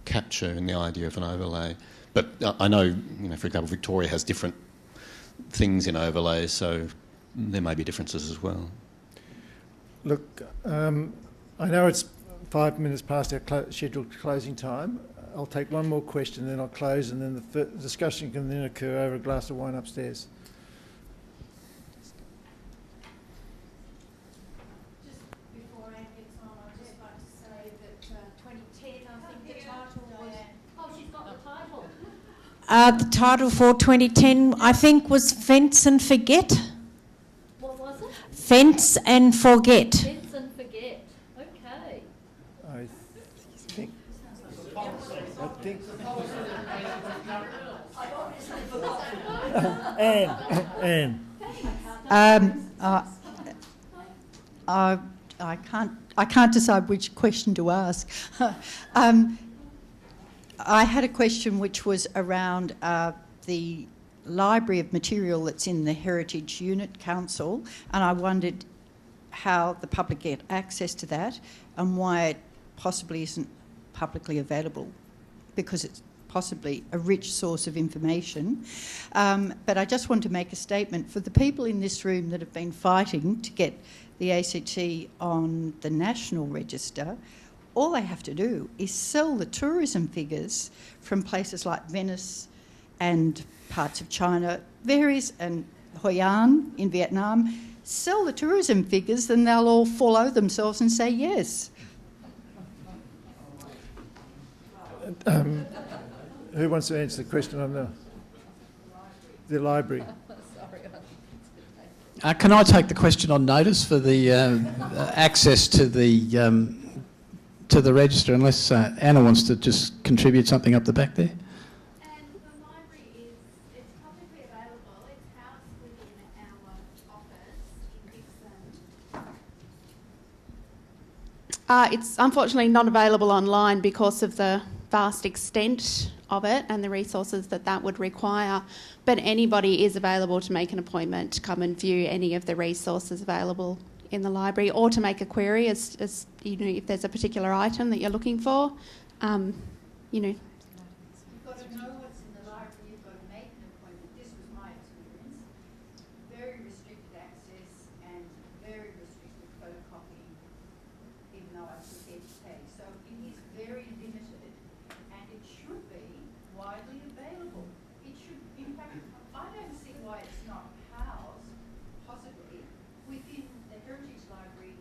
capture in the idea of an overlay. But I know, for example, Victoria has different things in overlays, so there may be differences as well. Look, I know it's 5 minutes past our scheduled closing time. I'll take one more question, then I'll close, and then the discussion can then occur over a glass of wine upstairs. Just before Anne gets on, I'd just like to say that 2010, I think the title was... Oh, she's got the title. The title for 2010, I think, was Fence and Forget. What was it? Fence and Forget. Fence and Forget. Okay. I think... Anne. I can't decide which question to ask. I had a question which was around the library of material that's in the Heritage Unit Council, and I wondered how the public get access to that and why it possibly isn't publicly available, because it's possibly a rich source of information. But I just want to make a statement for the people in this room that have been fighting to get the ACT on the National Register. All they have to do is sell the tourism figures from places like Venice and parts of China, and Hoi An in Vietnam. Sell the tourism figures, then they'll all follow themselves and say yes. Who wants to answer the question on the library? Can I take the question on notice for the access to the register, unless Anna wants to just contribute something up the back there? And the library it's publicly available. It's housed within our office in Dixon. It's unfortunately not available online because of the vast extent of it and the resources that would require, but anybody is available to make an appointment to come and view any of the resources available in the library, or to make a query as if there's a particular item that you're looking for. You've got to know what's in the library, you've got to make an appointment. This was my experience. Very restricted access and very restricted photocopying, even though I prepared to pay. So it is very limited, and it should be widely available. It should, in fact, I don't see why it's not housed, possibly, within the Heritage Library,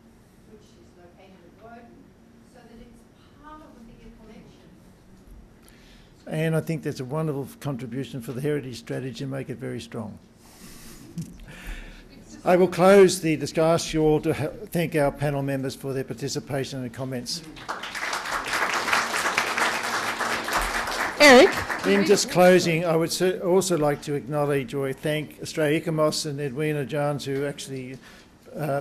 which is located at Woden, so that it's part of a bigger collection. And I think that's a wonderful contribution for the heritage strategy and make it very strong. I will close the discussion. I ask you all to thank our panel members for their participation and comments. Eric? In just closing, I would also like to acknowledge or thank Australia Ecomos and Edwina Johns, who actually,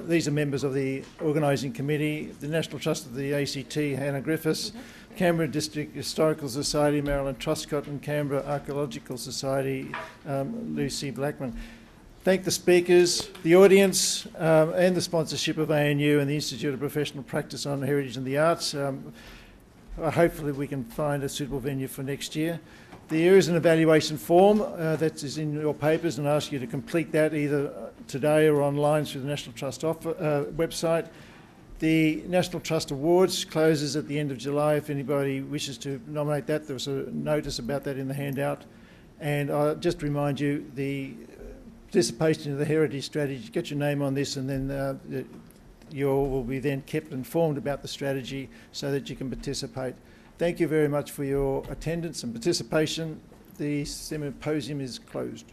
these are members of the organising committee, the National Trust of the ACT, Hannah Griffiths, Canberra District Historical Society, Marilyn Truscott, and Canberra Archaeological Society, Lucy Blackman. Thank the speakers, the audience, and the sponsorship of ANU and the Institute of Professional Practice on Heritage and the Arts. Hopefully we can find a suitable venue for next year. There is an evaluation form that is in your papers, and I ask you to complete that either today or online through the National Trust website. The National Trust Awards closes at the end of July. If anybody wishes to nominate that, there was a notice about that in the handout. And I'll just remind you, the participation in the heritage strategy, get your name on this, and then you all will be then kept informed about the strategy so that you can participate. Thank you very much for your attendance and participation. The symposium is closed.